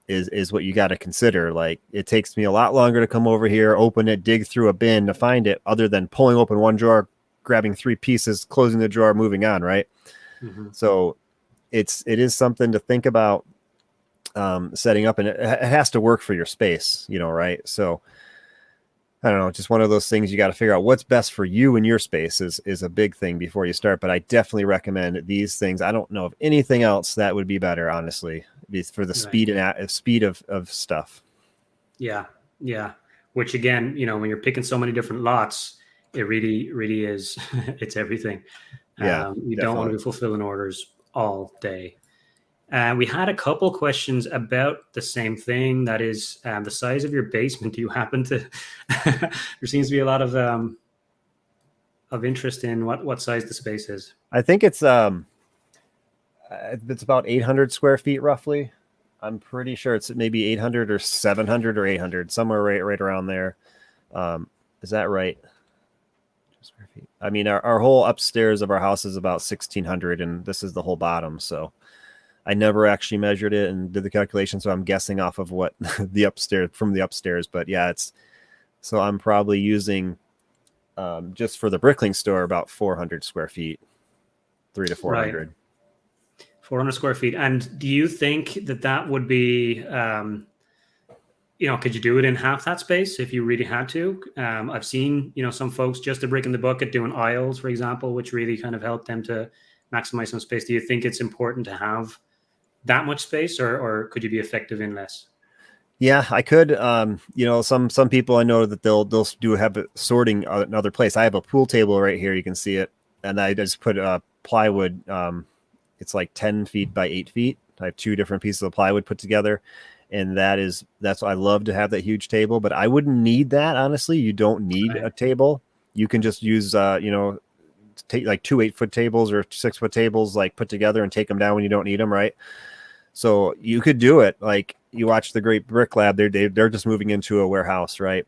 is what you got to consider. Like, it takes me a lot longer to come over here, open it, dig through a bin to find it, other than pulling open one drawer, grabbing 3 pieces, closing the drawer, moving on. Right. Mm-hmm. So it is something to think about, setting up, and it has to work for your space, you know, right? So I don't know, just one of those things you got to figure out what's best for you and your space is a big thing before you start. But I definitely recommend these things. I don't know of anything else that would be better, honestly, for the speed of stuff. Yeah. Which, again, you know, when you're picking so many different lots, it really is. It's everything. Yeah, you don't want to be fulfilling orders all day. We had a couple questions about the same thing. That is, the size of your basement. Do you happen to? There seems to be a lot of interest in what size the space is. I think it's about 800 square feet roughly. I'm pretty sure it's maybe 800 or 700 or 800, somewhere right around there. Is that right? Square feet. I mean, our whole upstairs of our house is about 1,600, and this is the whole bottom. So I never actually measured it and did the calculation, so I'm guessing off of what the upstairs. But yeah, so I'm probably using, just for the BrickLink store, about 400 square feet, 300 to 400. Right. 400 square feet. And do you think that would be, could you do it in half that space if you really had to? I've seen, some folks, just a brick in the bucket, doing aisles, for example, which really kind of help them to maximize some space. Do you think it's important to have that much space, or could you be effective in less? Yeah, I could. Some people I know that they'll have it sorting in another place. I have a pool table right here. You can see it. And I just put plywood. It's like 10 feet by 8 feet. I have 2 different pieces of plywood put together. And that's why I love to have that huge table, but I wouldn't need that. Honestly, you don't need a table. You can just use, take like 2 8-foot tables or 6-foot tables, like put together, and take them down when you don't need them. Right. So you could do it. Like, you watch the Great Brick Lab, they're just moving into a warehouse. Right.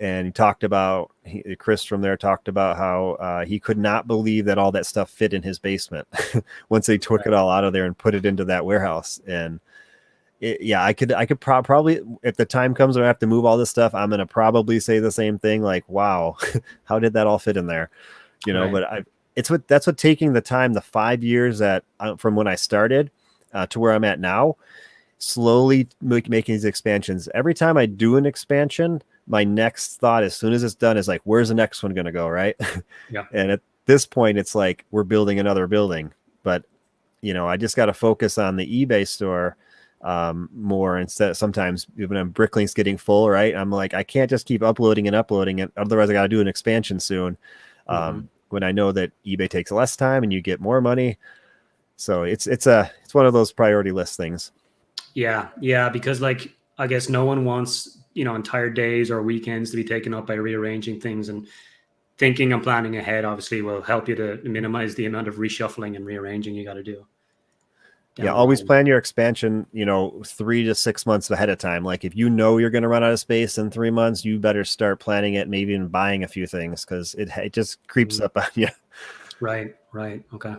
And he talked about, Chris from there talked about how he could not believe that all that stuff fit in his basement once they took it all out of there and put it into that warehouse. And Yeah, I could probably, if the time comes when I have to move all this stuff, I'm gonna probably say the same thing. Like, wow, how did that all fit in there? Right. But that's what taking the time, the 5 years that from when I started to where I'm at now, slowly making these expansions. Every time I do an expansion, my next thought, as soon as it's done, is like, where's the next one gonna go, right? Yeah. And at this point, it's like we're building another building, but I just got to focus on the eBay store more instead. Sometimes even BrickLink's getting full, right? I'm like, I can't just keep uploading and uploading it. Otherwise, I got to do an expansion soon. When I know that eBay takes less time and you get more money. So it's one of those priority list things. Yeah. Yeah. Because like, I guess no one wants, entire days or weekends to be taken up by rearranging things, and thinking and planning ahead obviously will help you to minimize the amount of reshuffling and rearranging you got to do Yeah, down the always line. plan your expansion, 3 to 6 months ahead of time. Like if you're going to run out of space in 3 months, you better start planning it, maybe even buying a few things, because it just creeps up on you. Right. Right. Okay.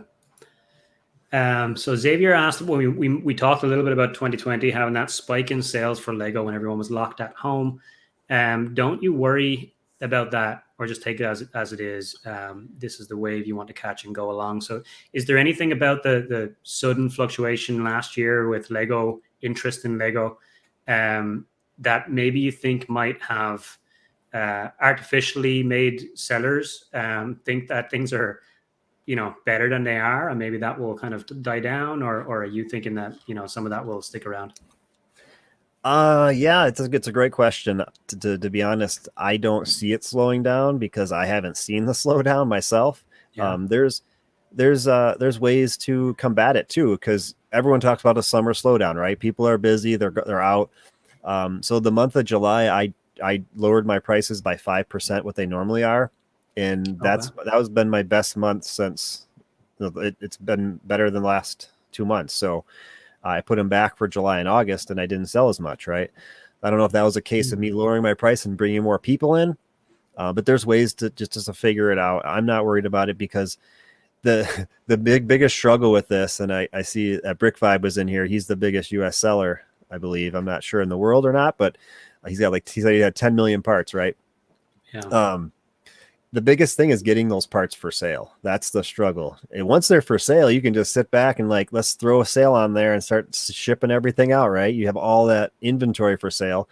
So Xavier asked, well, we talked a little bit about 2020 having that spike in sales for Lego when everyone was locked at home. Don't you worry about that, or just take it as it is? This is the wave you want to catch and go along. So is there anything about the sudden fluctuation last year with Lego, interest in Lego, that maybe you think might have artificially made sellers think that things are better than they are, and maybe that will kind of die down, or are you thinking that some of that will stick around? Yeah, it's a great question. To be honest, I don't see it slowing down because I haven't seen the slowdown myself. Yeah. There's ways to combat it too, because everyone talks about a summer slowdown, right? People are busy, they're out. So the month of July, I lowered my prices by 5% what they normally are, and Okay. that was been my best month since it's been better than the last 2 months. So I put them back for July and August, and I didn't sell as much, right? I don't know if that was a case of me lowering my price and bringing more people in, but there's ways to just to figure it out. I'm not worried about it because the biggest struggle with this, and I see that Brick Vibe was in here. He's the biggest U.S. seller, I believe. I'm not sure in the world or not, but he said he had 10 million parts, right? Yeah. The biggest thing is getting those parts for sale. That's the struggle. And once they're for sale, you can just sit back and let's throw a sale on there and start shipping everything out, right? You have all that inventory for sale,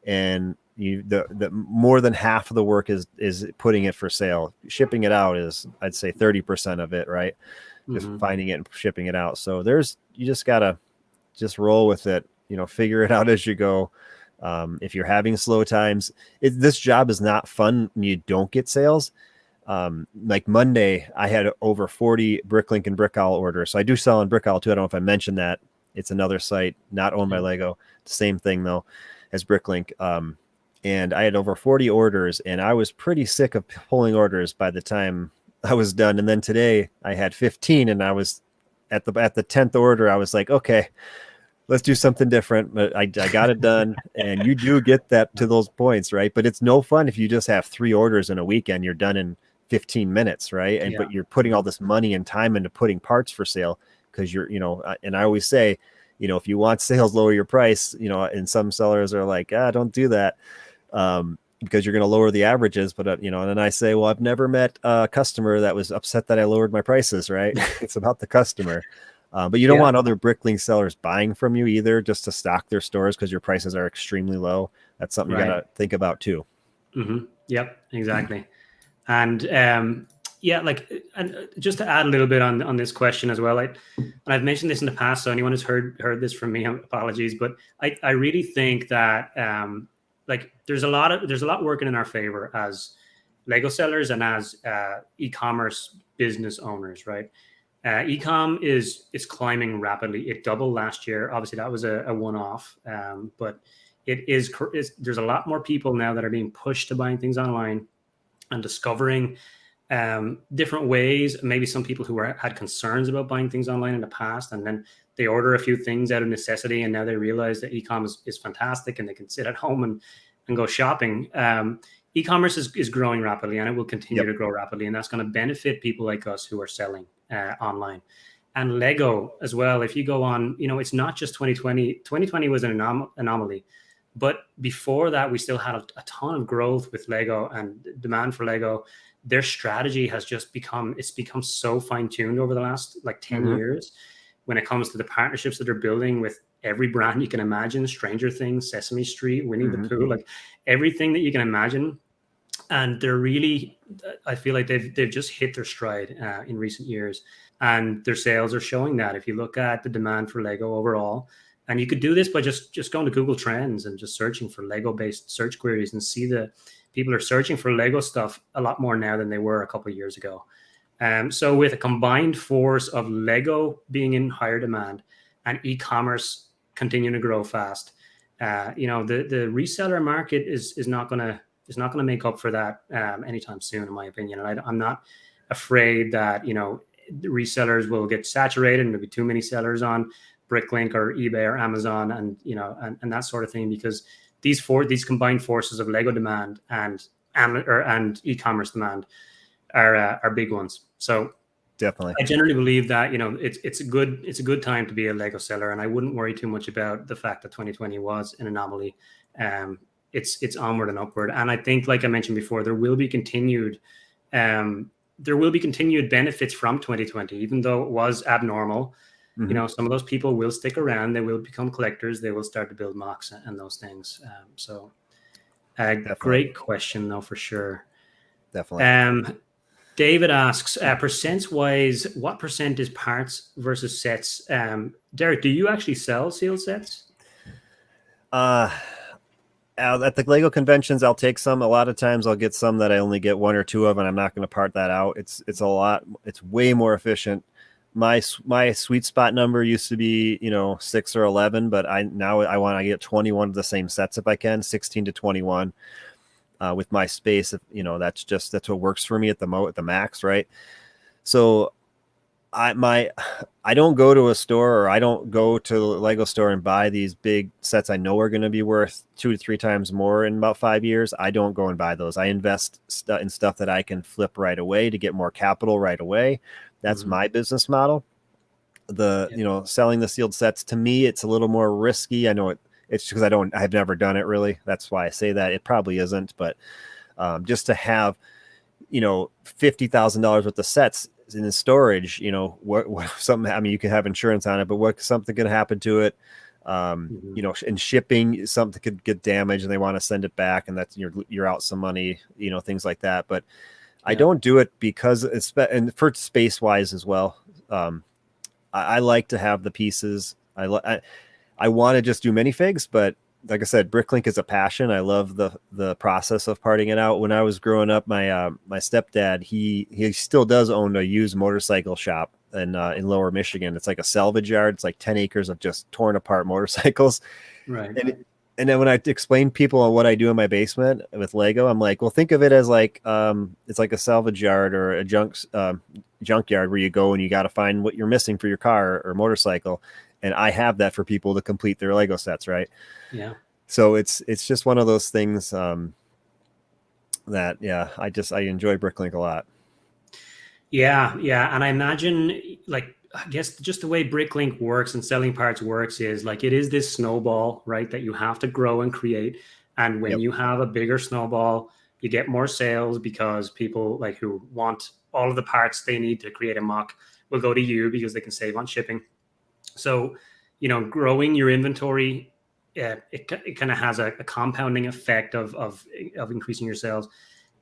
and the more than half of the work is putting it for sale. Shipping it out is, I'd say, 30% of it, right? Just finding it and shipping it out. So you just gotta just roll with it, figure it out as you go. If you're having slow times, this job is not fun when you don't get sales. Like Monday, I had over 40 BrickLink and BrickOwl orders. So I do sell on BrickOwl too. I don't know if I mentioned that. It's another site not owned by Lego. Same thing though as BrickLink. And I had over 40 orders, and I was pretty sick of pulling orders by the time I was done. And then today I had 15, and I was at the 10th order. I was like, okay, let's do something different. But I got it done. And you do get that to those points, right? But it's no fun if you just have 3 orders in a weekend. You're done in 15 minutes, right? But you're putting all this money and time into putting parts for sale, because and I always say, if you want sales, lower your price, and some sellers are like, don't do that. Because you're going to lower the averages. But, and then I say, well, I've never met a customer that was upset that I lowered my prices, right? It's about the customer. But you don't want other BrickLink sellers buying from you either, just to stock their stores because your prices are extremely low. That's something you got to think about too. Yep, exactly. And and just to add a little bit on this question as well, and I've mentioned this in the past, so anyone who's heard this from me, apologies, but I really think that there's a lot working in our favor as Lego sellers and as e-commerce business owners, right? E-com is climbing rapidly. It doubled last year. Obviously, that was a one-off, but there's a lot more people now that are being pushed to buying things online and discovering different ways. Maybe some people who had concerns about buying things online in the past, and then they order a few things out of necessity, and now they realize that e-com is fantastic, and they can sit at home and go shopping. E-commerce is growing rapidly, and it will continue to grow rapidly, and that's going to benefit people like us who are selling online. And Lego as well. If you go on, it's not just 2020. 2020 was an anomaly, but before that, we still had a ton of growth with Lego and demand for Lego. Their strategy has just become so fine tuned over the last like 10 years when it comes to the partnerships that they're building with every brand you can imagine: Stranger Things, Sesame Street, Winnie the Pooh, like everything that you can imagine. And they're really, I feel like they've just hit their stride in recent years, and their sales are showing that. If you look at the demand for Lego overall, and you could do this by just going to Google Trends and just searching for Lego based search queries, and see that people are searching for Lego stuff a lot more now than they were a couple of years ago. So with a combined force of Lego being in higher demand and e-commerce continuing to grow fast, the reseller market is not going to make up for that anytime soon, in my opinion. And I'm not afraid that the resellers will get saturated and there'll be too many sellers on BrickLink or eBay or Amazon, and and that sort of thing, because these combined forces of Lego demand and e-commerce demand are big ones. So definitely, I generally believe that it's a good time to be a Lego seller, and I wouldn't worry too much about the fact that 2020 was an anomaly. It's onward and upward, and I think, like I mentioned before, there will be continued benefits from 2020, even though it was abnormal. Some of those people will stick around. They will become collectors. They will start to build mocks and those things. Great question, though, for sure. Definitely. David asks, percents wise, what percent is parts versus sets? Derek, do you actually sell sealed sets? At the Lego conventions, I'll take some. A lot of times I'll get some that I only get one or two of, and I'm not going to part that out. It's a lot. It's way more efficient. My sweet spot number used to be 6 or 11, but I want to get 21 of the same sets if I can, 16 to 21. With my space, that's what works for me at the max, right? So I don't go to a store, or I don't go to the Lego store and buy these big sets I know are going to be worth 2 to 3 times more in about 5 years. I don't go and buy those. I invest in stuff that I can flip right away to get more capital right away. That's my business model. Selling the sealed sets, to me, it's a little more risky. I know it's because I've never done it really. That's why I say that. It probably isn't, but just to have, $50,000 worth of sets in storage, what something, I mean, you can have insurance on it, but something could happen to it. In shipping, something could get damaged and they want to send it back, and that's, you're out some money, things like that. But I don't do it because and for space wise as well. I like to have the pieces. I want to just do minifigs, but like I said, BrickLink is a passion. I love the process of parting it out. When I was growing up, my stepdad, he still does own a used motorcycle shop in Lower Michigan. It's like a salvage yard. It's like 10 acres of just torn apart motorcycles. Right. And then when I explain people what I do in my basement with Lego, I'm like, well, think of it as like it's like a salvage yard or a junkyard where you go and you got to find what you're missing for your car or motorcycle. And I have that for people to complete their Lego sets, right? Yeah. So it's just one of those things that I enjoy BrickLink a lot. Yeah, and I imagine, like, I guess just the way BrickLink works and selling parts works is like it is this snowball, right, that you have to grow and create. And when you have a bigger snowball, you get more sales because people like who want all of the parts they need to create a mock will go to you because they can save on shipping. So, growing your inventory, it kind of has a compounding effect of increasing your sales.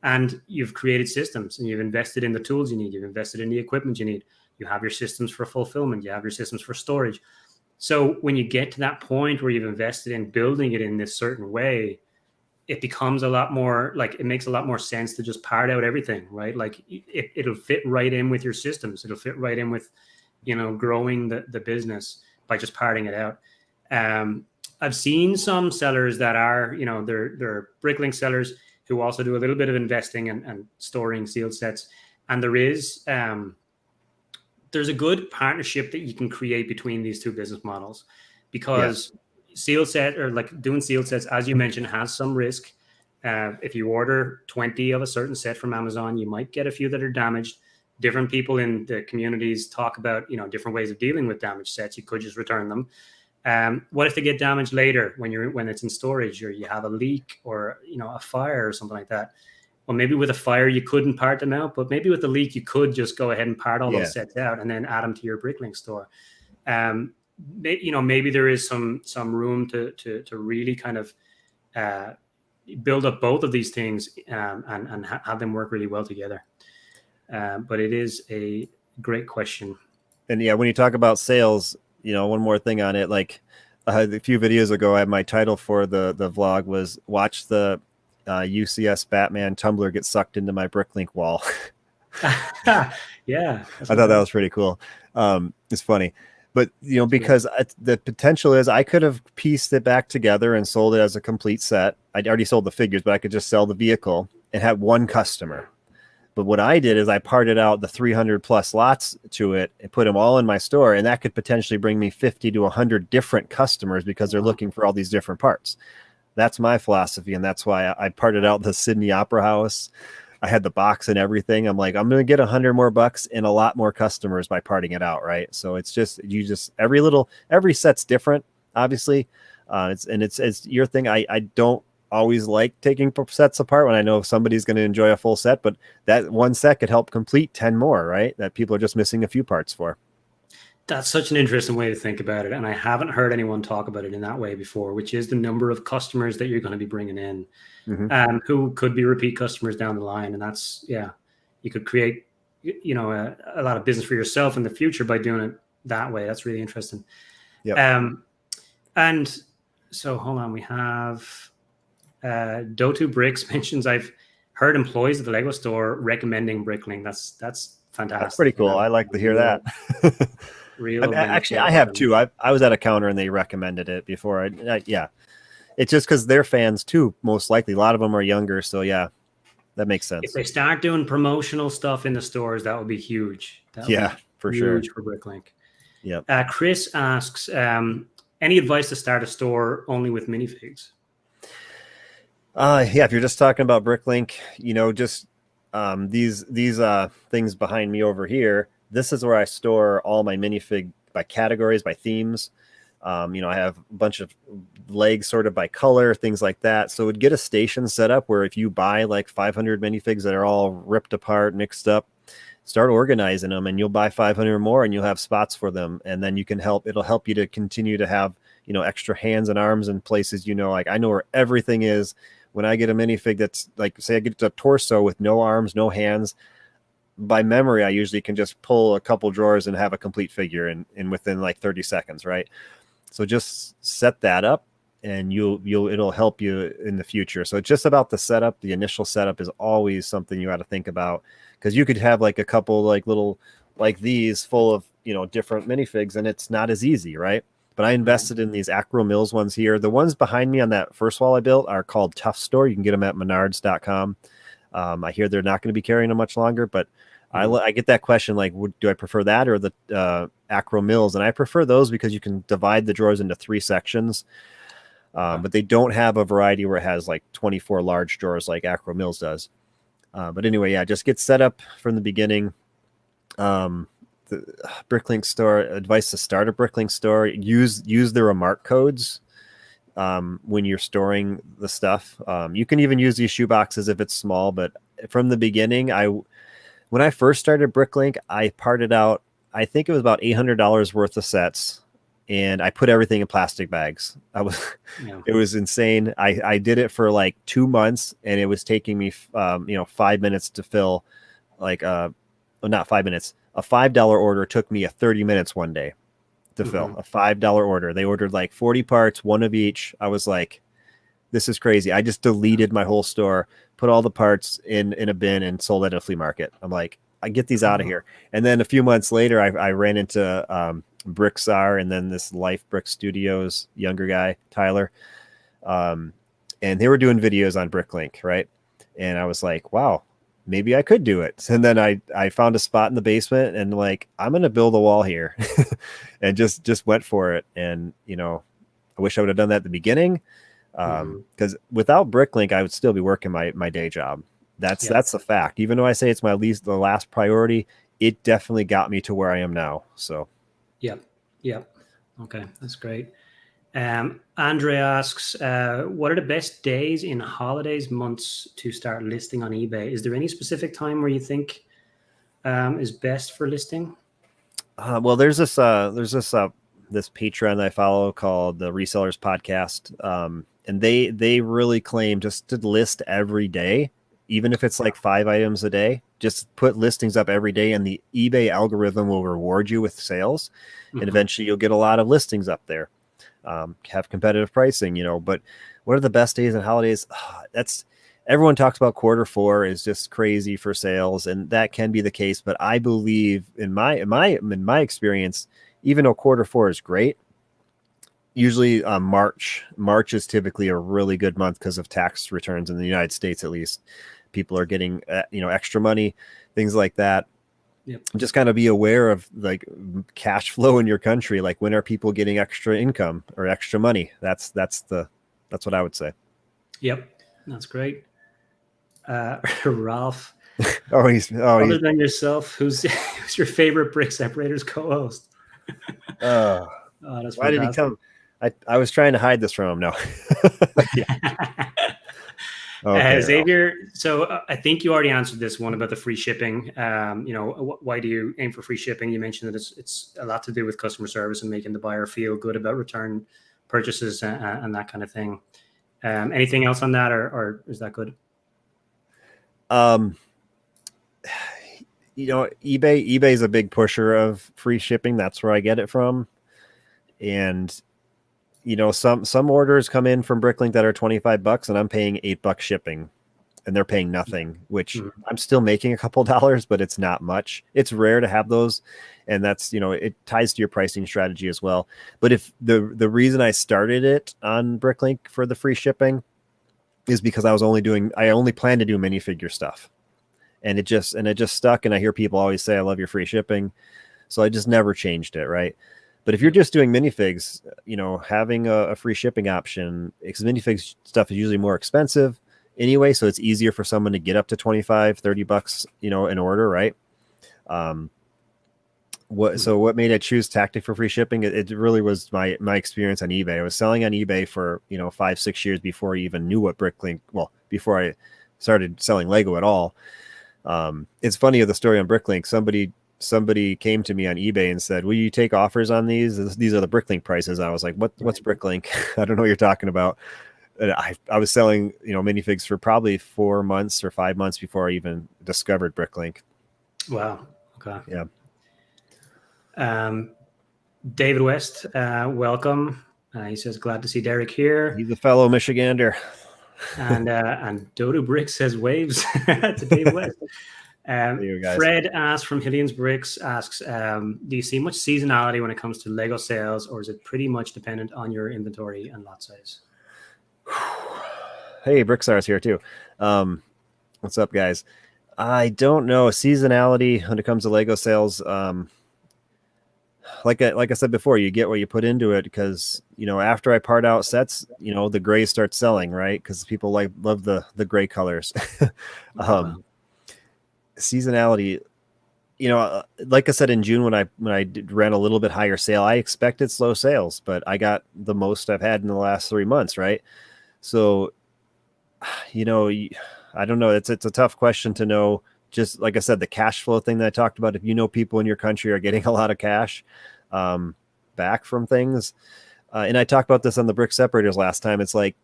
And you've created systems and you've invested in the tools you need. You've invested in the equipment you need. You have your systems for fulfillment. You have your systems for storage. So when you get to that point where you've invested in building it in this certain way, it becomes a lot more like it makes a lot more sense to just part out everything, right? Like it'll fit right in with your systems. It'll fit right in with, growing the business by just parting it out. I've seen some sellers that are, they're BrickLink sellers who also do a little bit of investing and storing sealed sets. And there's a good partnership that you can create between these two business models, because sealed set, or like doing sealed sets, as you mentioned, has some risk. If you order 20 of a certain set from Amazon, you might get a few that are damaged. different people in the communities talk about, different ways of dealing with damaged sets. You could just return them. What if they get damaged later when it's in storage, or you have a leak, or a fire or something like that? Well, maybe with a fire you couldn't part them out, but maybe with the leak you could just go ahead and part all those sets out and then add them to your BrickLink store. Maybe there is some room to really kind of build up both of these things and have them work really well together. But it is a great question. And yeah, when you talk about sales, one more thing on it, like a few videos ago, my title for the vlog was "Watch the UCS Batman tumbler get sucked into my BrickLink wall." Yeah, I thought that was pretty cool. It's funny, but because the potential is I could have pieced it back together and sold it as a complete set. I'd already sold the figures, but I could just sell the vehicle and have one customer. But what I did is I parted out the 300 plus lots to it and put them all in my store. And that could potentially bring me 50 to 100 different customers because they're looking for all these different parts. That's my philosophy. And that's why I parted out the Sydney Opera House. I had the box and everything. I'm like, I'm going to get $100 more and a lot more customers by parting it out. Right. So it's just, every set's different, obviously. It's your thing. I don't always like taking sets apart when I know somebody's going to enjoy a full set, but that one set could help complete 10 more, right? That people are just missing a few parts for. That's such an interesting way to think about it. And I haven't heard anyone talk about it in that way before, which is the number of customers that you're going to be bringing in, who could be repeat customers down the line. And that's, you could create, a lot of business for yourself in the future by doing it that way. That's really interesting. Yeah. And so hold on, we have, Dotu Bricks mentions, I've heard employees at the Lego store recommending BrickLink. That's fantastic. That's pretty cool. I like to hear that. Actually, I have too. I was at a counter and they recommended it before. It's just because they're fans too. Most likely, a lot of them are younger. So yeah, that makes sense. If they start doing promotional stuff in the stores, that would be huge. For sure. Huge for BrickLink. Yeah. Chris asks, any advice to start a store only with minifigs? If you're just talking about BrickLink, just these things behind me over here, this is where I store all my minifig by categories, by themes. I have a bunch of legs sorted by color, things like that. So it'd get a station set up where if you buy like 500 minifigs that are all ripped apart, mixed up, start organizing them and you'll buy 500 more and you'll have spots for them. And then it'll help you to continue to have, extra hands and arms in places, like I know where everything is. When I get a minifig that's like, say I get a torso with no arms, no hands, by memory, I usually can just pull a couple drawers and have a complete figure in within like 30 seconds, right? So just set that up and it'll help you in the future. So it's just about the setup. The initial setup is always something you got to think about, because you could have like a couple like little like these full of, different minifigs and it's not as easy, right? But I invested in these Acro Mills ones here. The ones behind me on that first wall I built are called Tough Store. You can get them at menards.com. I hear they're not going to be carrying them much longer, but I get that question, like, do I prefer that or the Acro Mills? And I prefer those because you can divide the drawers into 3 sections, but they don't have a variety where it has like 24 large drawers like Acro Mills does. But anyway, just get set up from the beginning. The BrickLink store advice to start a BrickLink store: use the remark codes when you're storing the stuff. You can even use these shoe boxes if it's small, but from the beginning, when I first started BrickLink, I parted out, I think it was about $800 worth of sets, and I put everything in plastic bags. It was insane. I did it for like 2 months, and it was taking me 5 minutes to fill, not 5 minutes. A $5 order took me 30 minutes one day to fill a $5 order. They ordered like 40 parts, one of each. I was like, this is crazy. I just deleted my whole store, put all the parts in a bin and sold at a flea market. I'm like, I get these out of here. And then a few months later, I ran into Bricksar and then this Life Brick Studios younger guy, Tyler. And they were doing videos on BrickLink, right? And I was like, wow, maybe I could do it. And then I found a spot in the basement and like, I'm going to build a wall here and just went for it. And, I wish I would have done that at the beginning. Because without BrickLink, I would still be working my day job. That's a fact. Even though I say it's the last priority, it definitely got me to where I am now. So, Yep. Okay, that's great. Andre asks, what are the best days in holidays months to start listing on eBay? Is there any specific time where you think is best for listing? well, there's this Patreon that I follow called the Resellers Podcast, and they really claim just to list every day, even if it's like 5 items a day. Just put listings up every day, and the eBay algorithm will reward you with sales, and eventually you'll get a lot of listings up there. Have competitive pricing, but what are the best days and holidays? That's everyone talks about Q4 is just crazy for sales, and that can be the case. But I believe in my experience, even though Q4 is great, usually March is typically a really good month because of tax returns in the United States. At least people are getting extra money, things like that. Yep. Just kind of be aware of like cash flow in your country. Like, when are people getting extra income or extra money? That's what I would say. Yep, that's great. Ralph. Other than yourself, who's your favorite Brick Separators co-host? That's why fantastic. Did he come? I was trying to hide this from him. No. Okay, Xavier. So I think you already answered this one about the free shipping. Why do you aim for free shipping? You mentioned that it's a lot to do with customer service and making the buyer feel good about return purchases and that kind of thing. Anything else on that, or is that good? eBay is a big pusher of free shipping. That's where I get it from. And some orders come in from BrickLink that are $25 and I'm paying $8 shipping, and they're paying nothing, which I'm still making a couple dollars, but it's not much. It's rare to have those. And that's, it ties to your pricing strategy as well. But if the reason I started it on BrickLink for the free shipping is because I only planned to do minifigure stuff, and it just stuck. And I hear people always say, I love your free shipping. So I just never changed it. Right. But if you're just doing minifigs, having a free shipping option, because minifigs stuff is usually more expensive anyway, so it's easier for someone to get up to $25-$30, an order, right? What made I choose tactic for free shipping? It really was my experience on eBay. I was selling on eBay for 5-6 years before I even knew what BrickLink. Well, before I started selling Lego at all. It's funny of the story on BrickLink. Somebody came to me on eBay and said, will you take offers on these? These are the BrickLink prices. I was like, what's BrickLink? I don't know what you're talking about. And I was selling, minifigs for probably 4 months or 5 months before I even discovered BrickLink. Wow. Okay. Yeah. David West, welcome. He says, glad to see Derek here. He's a fellow Michigander. And Dodo Brick says waves to Dave West. Fred asks from Hillian's Bricks asks, do you see much seasonality when it comes to Lego sales, or is it pretty much dependent on your inventory and lot size? Hey, Brickstar's here too. What's up, guys? I don't know seasonality when it comes to Lego sales. Like I said before, you get what you put into it, because after I part out sets, the gray starts selling, right? Because people love the gray colors. Seasonality, like I said, in June when I ran a little bit higher sale, I expected slow sales, but I got the most I've had in the last 3 months, right? So, I don't know. It's a tough question to know. Just like I said, the cash flow thing that I talked about, if people in your country are getting a lot of cash back from things. And I talked about this on the Brick Separators last time. It's like,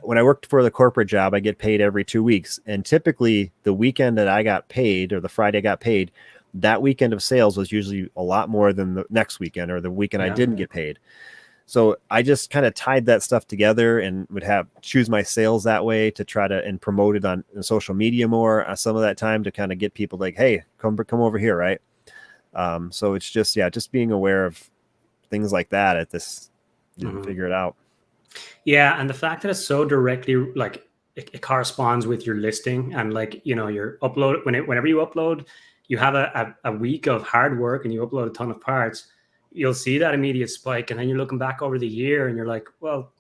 when I worked for the corporate job, I get paid every 2 weeks. And typically the weekend that I got paid, or the Friday I got paid, that weekend of sales was usually a lot more than the next weekend or the weekend I didn't get paid. So I just kind of tied that stuff together and would choose my sales that way to try to and promote it on social media more some of that time to kind of get people like, hey, come over here, right? So it's just being aware of things like that at this, figure it out. Yeah, and the fact that it's so directly it corresponds with your listing, and your upload whenever you upload, you have a week of hard work and you upload a ton of parts. You'll see that immediate spike, and then you're looking back over the year and you're like, well,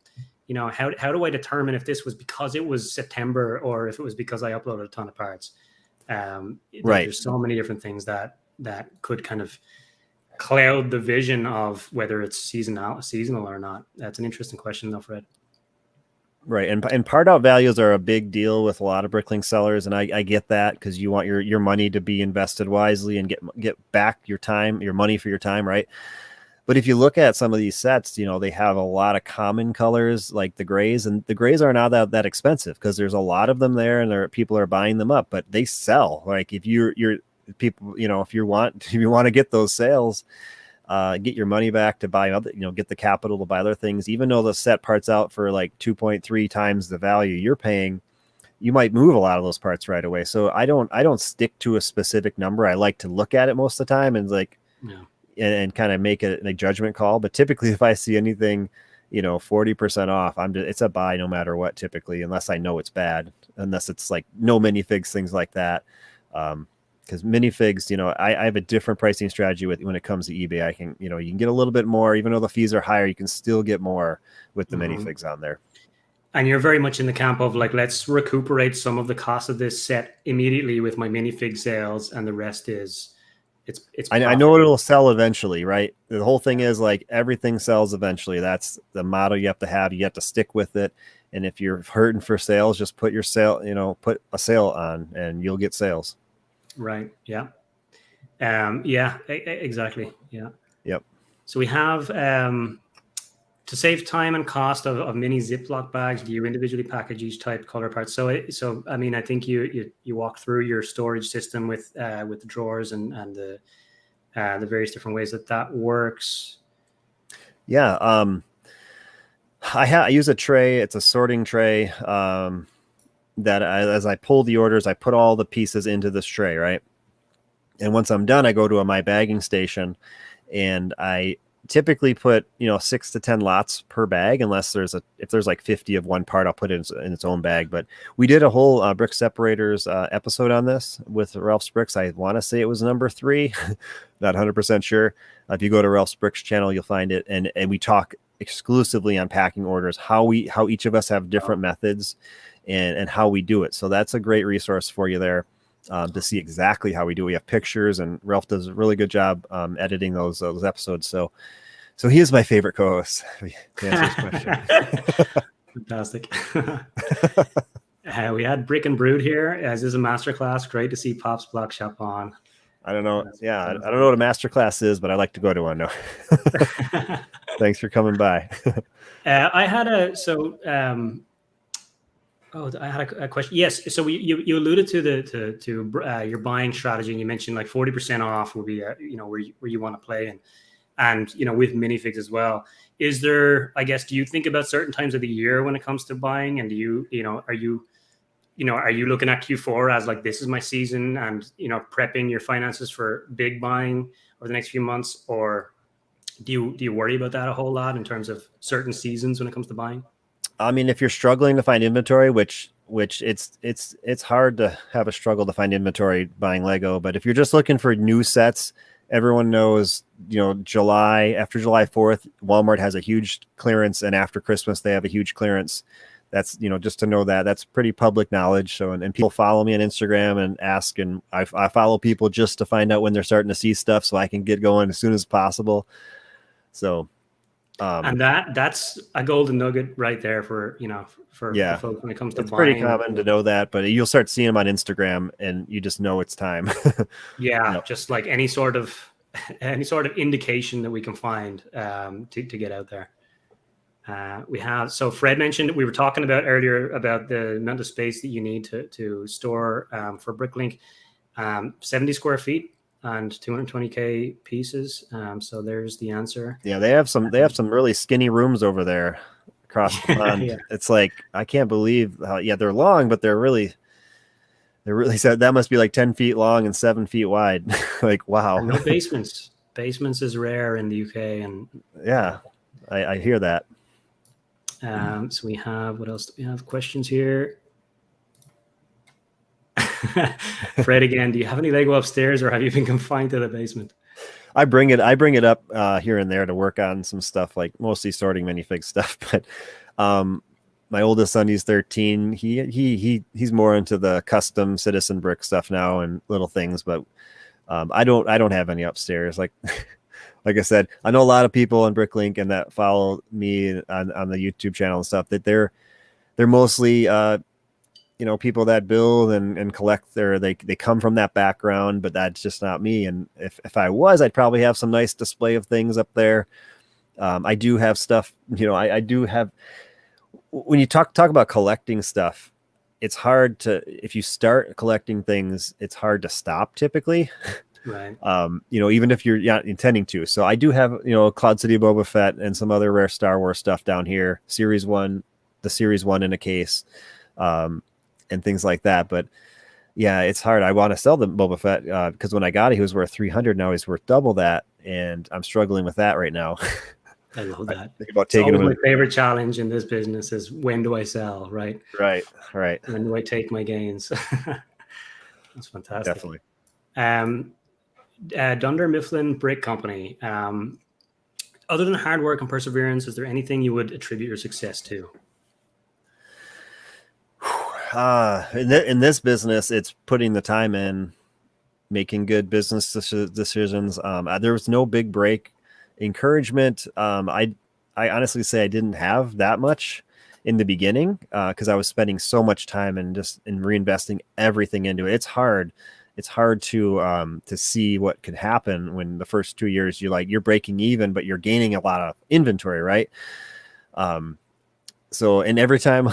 how do I determine if this was because it was September or if it was because I uploaded a ton of parts? Right. There's so many different things that that could kind of cloud the vision of whether it's seasonal or not? That's an interesting question, though, Fred. Right. And part out values are a big deal with a lot of BrickLink sellers. And I get that, because you want your money to be invested wisely and get back your time, your money for your time. Right. But if you look at some of these sets, you know, they have a lot of common colors like the grays, and the grays are not that expensive because there's a lot of them there, and people are buying them up, but they sell. Like if you're people, you know, if you want to get those sales, get your money back to buy other, you know, get the capital to buy other things, even though the set parts out for like 2.3 times the value you're paying, you might move a lot of those parts right away. So I don't stick to a specific number. I like to look at it most of the time and like, and kind of make a judgment call. But typically if I see anything, you know, 40% off, it's a buy no matter what, typically, unless I know it's bad, unless it's like no minifigs, things like that. Because minifigs, you know, I have a different pricing strategy when it comes to eBay. I can, you know, you can get a little bit more, even though the fees are higher, you can still get more with the minifigs on there. And you're very much in the camp of like, let's recuperate some of the cost of this set immediately with my minifig sales, and the rest is it's. I know it'll sell eventually, right? The whole thing is like everything sells eventually. That's the motto you have to have. You have to stick with it. And if you're hurting for sales, just put a sale on, and you'll get sales. Right. Yeah. Exactly. Yeah. Yep. So we have to save time and cost of mini Ziploc bags. Do you individually package each type, color parts? So I mean, I think you walk through your storage system with the drawers and the various different ways that works. Yeah. I use a tray. It's a sorting tray. As I pull the orders, I put all the pieces into this tray, right? And once I'm done, I go to my bagging station, and I typically put, 6 to 10 lots per bag, unless if there's like 50 of one part, I'll put it in its own bag. But we did a whole brick separators episode on this with Ralph's Bricks. I want to say it was number 3, not 100% sure. If you go to Ralph's Bricks channel, you'll find it. And we talk exclusively on packing orders, how each of us have different methods and how we do it. So that's a great resource for you there. To see exactly how we do. We have pictures, and Ralph does a really good job editing those episodes. So he is my favorite co-host. To answer this question. Fantastic. We had Brick and Brood here. As is a masterclass. Great to see Pop's Block Shop on. I don't know. Yeah, I don't know what a masterclass is, but I like to go to one. No. Thanks for coming by. I had a question. Yes. So you alluded to your buying strategy, and you mentioned like 40% off would be where you want to play, and with minifigs as well. Is there, I guess, do you think about certain times of the year when it comes to buying, and are you looking at Q4 as like, this is my season, and prepping your finances for big buying over the next few months, or do you worry about that a whole lot in terms of certain seasons when it comes to buying? I mean, if you're struggling to find inventory, which it's hard to have a struggle to find inventory buying Lego, but if you're just looking for new sets, everyone knows, July, after July 4th, Walmart has a huge clearance, and after Christmas they have a huge clearance. That's, just to know that's pretty public knowledge. So, and people follow me on Instagram and ask, and I follow people just to find out when they're starting to see stuff so I can get going as soon as possible. So, and that's a golden nugget right there for folks when it comes to it's buying. pretty common to know that, but you'll start seeing them on Instagram and you just know it's time. Just like any sort of indication that we can find to get out there. So Fred mentioned, we were talking about earlier about the amount of space that you need to store for BrickLink, 70 square feet and 220K pieces. So there's the answer. Yeah, they have some really skinny rooms over there across the pond. Yeah. It's like, I can't believe how, they're long, but they're really said that must be like 10 feet long and 7 feet wide. Like, wow. And no basements. Basements is rare in the UK. And yeah, I hear that. So we have, what else do we have? Questions here. Fred again, do you have any Lego upstairs, or have you been confined to the basement? I bring it up here and there to work on some stuff, like mostly sorting minifig stuff. But my oldest son, he's 13. He's more into the custom Citizen Brick stuff now and little things. But I don't have any upstairs. Like like I said, I know a lot of people on BrickLink and that follow me on the YouTube channel and stuff, that they're mostly people that build and collect they come from that background, but that's just not me. And if I was, I'd probably have some nice display of things up there. I do have stuff, I do have, when you talk about collecting stuff, it's hard if you start collecting things, it's hard to stop typically. Right. Even if you're not intending to. So I do have, Cloud City Boba Fett and some other rare Star Wars stuff down here, the Series 1 in a case, and things like that. But yeah, it's hard. I want to sell the Boba Fett because when I got it, he was worth 300. Now he's worth double that, and I'm struggling with that right now. I love that. I think about taking my favorite challenge in this business is, when do I sell? Right. When do I take my gains? That's fantastic. Definitely. Dunder Mifflin Brick Company. Other than hard work and perseverance, is there anything you would attribute your success to? In this business, it's putting the time in, making good business decisions. There was no big break. Encouragement. I honestly say I didn't have that much in the beginning because I was spending so much time and reinvesting everything into it. It's hard to see what could happen when the first 2 years you're breaking even, but you're gaining a lot of inventory, right? So, and every time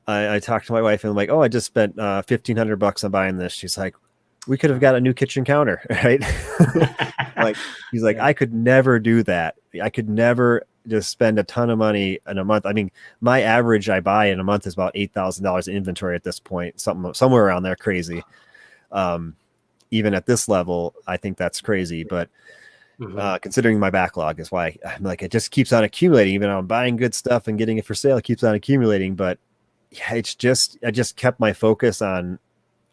I talk to my wife and I'm like, oh, I just spent $1,500 on buying this. She's like, we could have got a new kitchen counter, right? He's like, I could never do that. I could never just spend a ton of money in a month. I mean, my average I buy in a month is about $8,000 in inventory at this point, somewhere around there, crazy. Even at this level, I think that's crazy, but considering my backlog is why I'm like, it just keeps on accumulating. Even though I'm buying good stuff and getting it for sale, it keeps on accumulating. But yeah, I just kept my focus on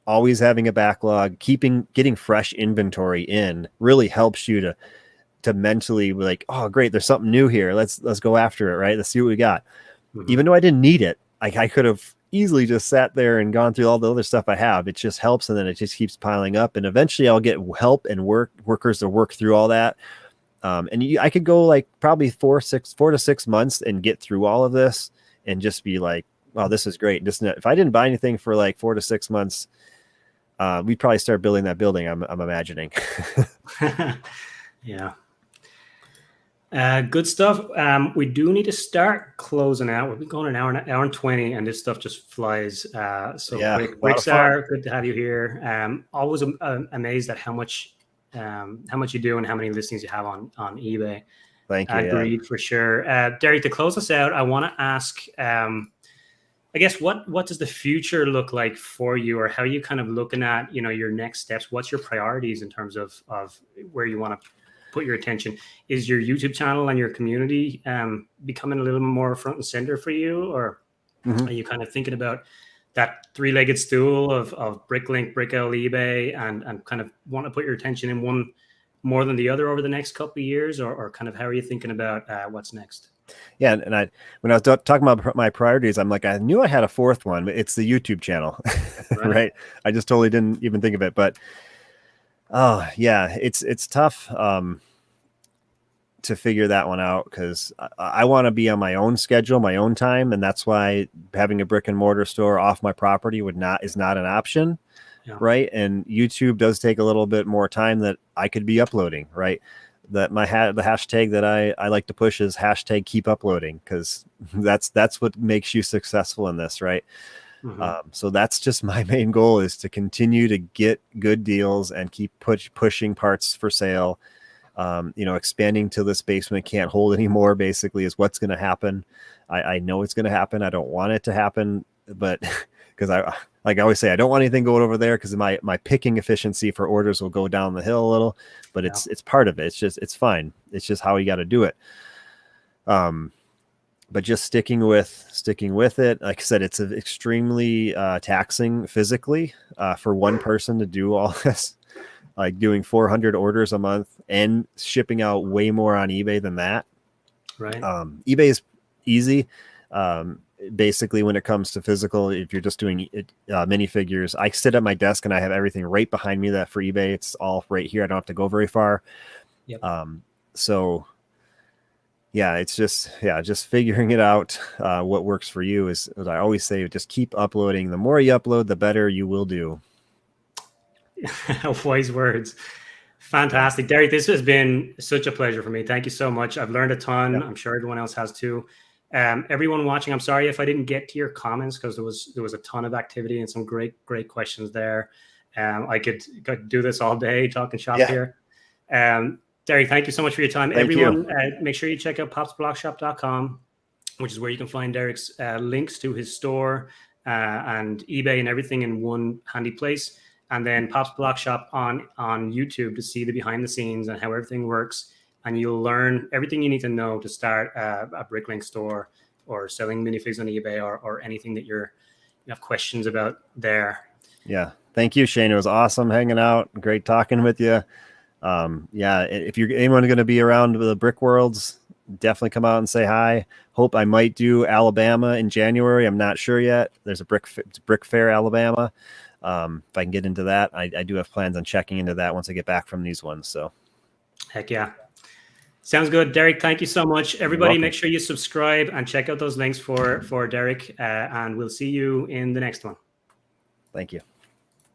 always having a backlog, getting fresh inventory in really helps you to mentally be like, oh, great, there's something new here. Let's go after it. Right. Let's see what we got. Even though I didn't need it, I could have easily just sat there and gone through all the other stuff I have. It just helps. And then it just keeps piling up. And eventually I'll get help and workers to work through all that. I could go probably 4 to 6 months and get through all of this and just be like, wow, this is great. Just if I didn't buy anything for 4 to 6 months, we'd probably start building that building. I'm imagining. Yeah. Good stuff. We do need to start closing out. We've been going an hour and 20, and this stuff just flies. Brickstar, good to have you here. Always amazed at how much you do and how many listings you have on eBay. Thank you. Agreed, for sure. Derek, to close us out, I want to ask, I guess, what does the future look like for you, or how are you kind of looking at, your next steps? What's your priorities in terms of where you want to put your attention? Is your YouTube channel and your community becoming a little more front and center for you, or are you kind of thinking about that three-legged stool of BrickLink, BrickL, eBay, and kind of want to put your attention in one more than the other over the next couple of years, or kind of how are you thinking about what's next? Yeah, and when I was talking about my priorities, I'm like, I knew I had a fourth one, but it's the YouTube channel, right? I just totally didn't even think of it, but oh yeah, it's tough to figure that one out because I want to be on my own schedule, my own time, and that's why having a brick and mortar store off my property is not an option, right? And YouTube does take a little bit more time that I could be uploading, right? That the hashtag that I like to push is hashtag keep uploading, because that's what makes you successful in this, right? So that's just my main goal, is to continue to get good deals and keep pushing parts for sale. Expanding to this basement can't hold anymore, basically, is what's going to happen. I know it's going to happen. I don't want it to happen, but because like I always say, I don't want anything going over there because my picking efficiency for orders will go down the hill a little, but it's part of it. It's fine. It's just how you got to do it. But just sticking with it. Like I said, it's extremely taxing physically for one person to do all this, like doing 400 orders a month and shipping out way more on eBay than that. Right. eBay is easy. basically when it comes to physical, if you're just doing minifigures, I sit at my desk and I have everything right behind me that for eBay. It's all right here. I don't have to go very far. Yep. So yeah, it's just figuring it out. What works for you is, as I always say, just keep uploading. The more you upload, the better you will do. Wise words. Fantastic. Derek, this has been such a pleasure for me. Thank you so much. I've learned a ton. I'm sure everyone else has too. Everyone watching, I'm sorry if I didn't get to your comments, because there was a ton of activity and some great questions there. I could do this all day talking shop here. Derek, thank you so much for your time. Thank Everyone, make sure you check out popsblockshop.com, which is where you can find Derek's links to his store and eBay and everything in one handy place. And then Pop's Block Shop on YouTube to see the behind the scenes and how everything works. And you'll learn everything you need to know to start a BrickLink store or selling minifigs on eBay or anything that you have questions about there. Yeah. Thank you, Shane. It was awesome hanging out. Great talking with you. If you're anyone going to be around the Brick Worlds, definitely come out and say hi. Hope I might do Alabama in January. I'm not sure yet. There's a Brick Fair, Alabama. If I can get into that, I do have plans on checking into that once I get back from these ones. So heck yeah. Sounds good. Derek, thank you so much. Everybody, make sure you subscribe and check out those links for Derek, and we'll see you in the next one. Thank you.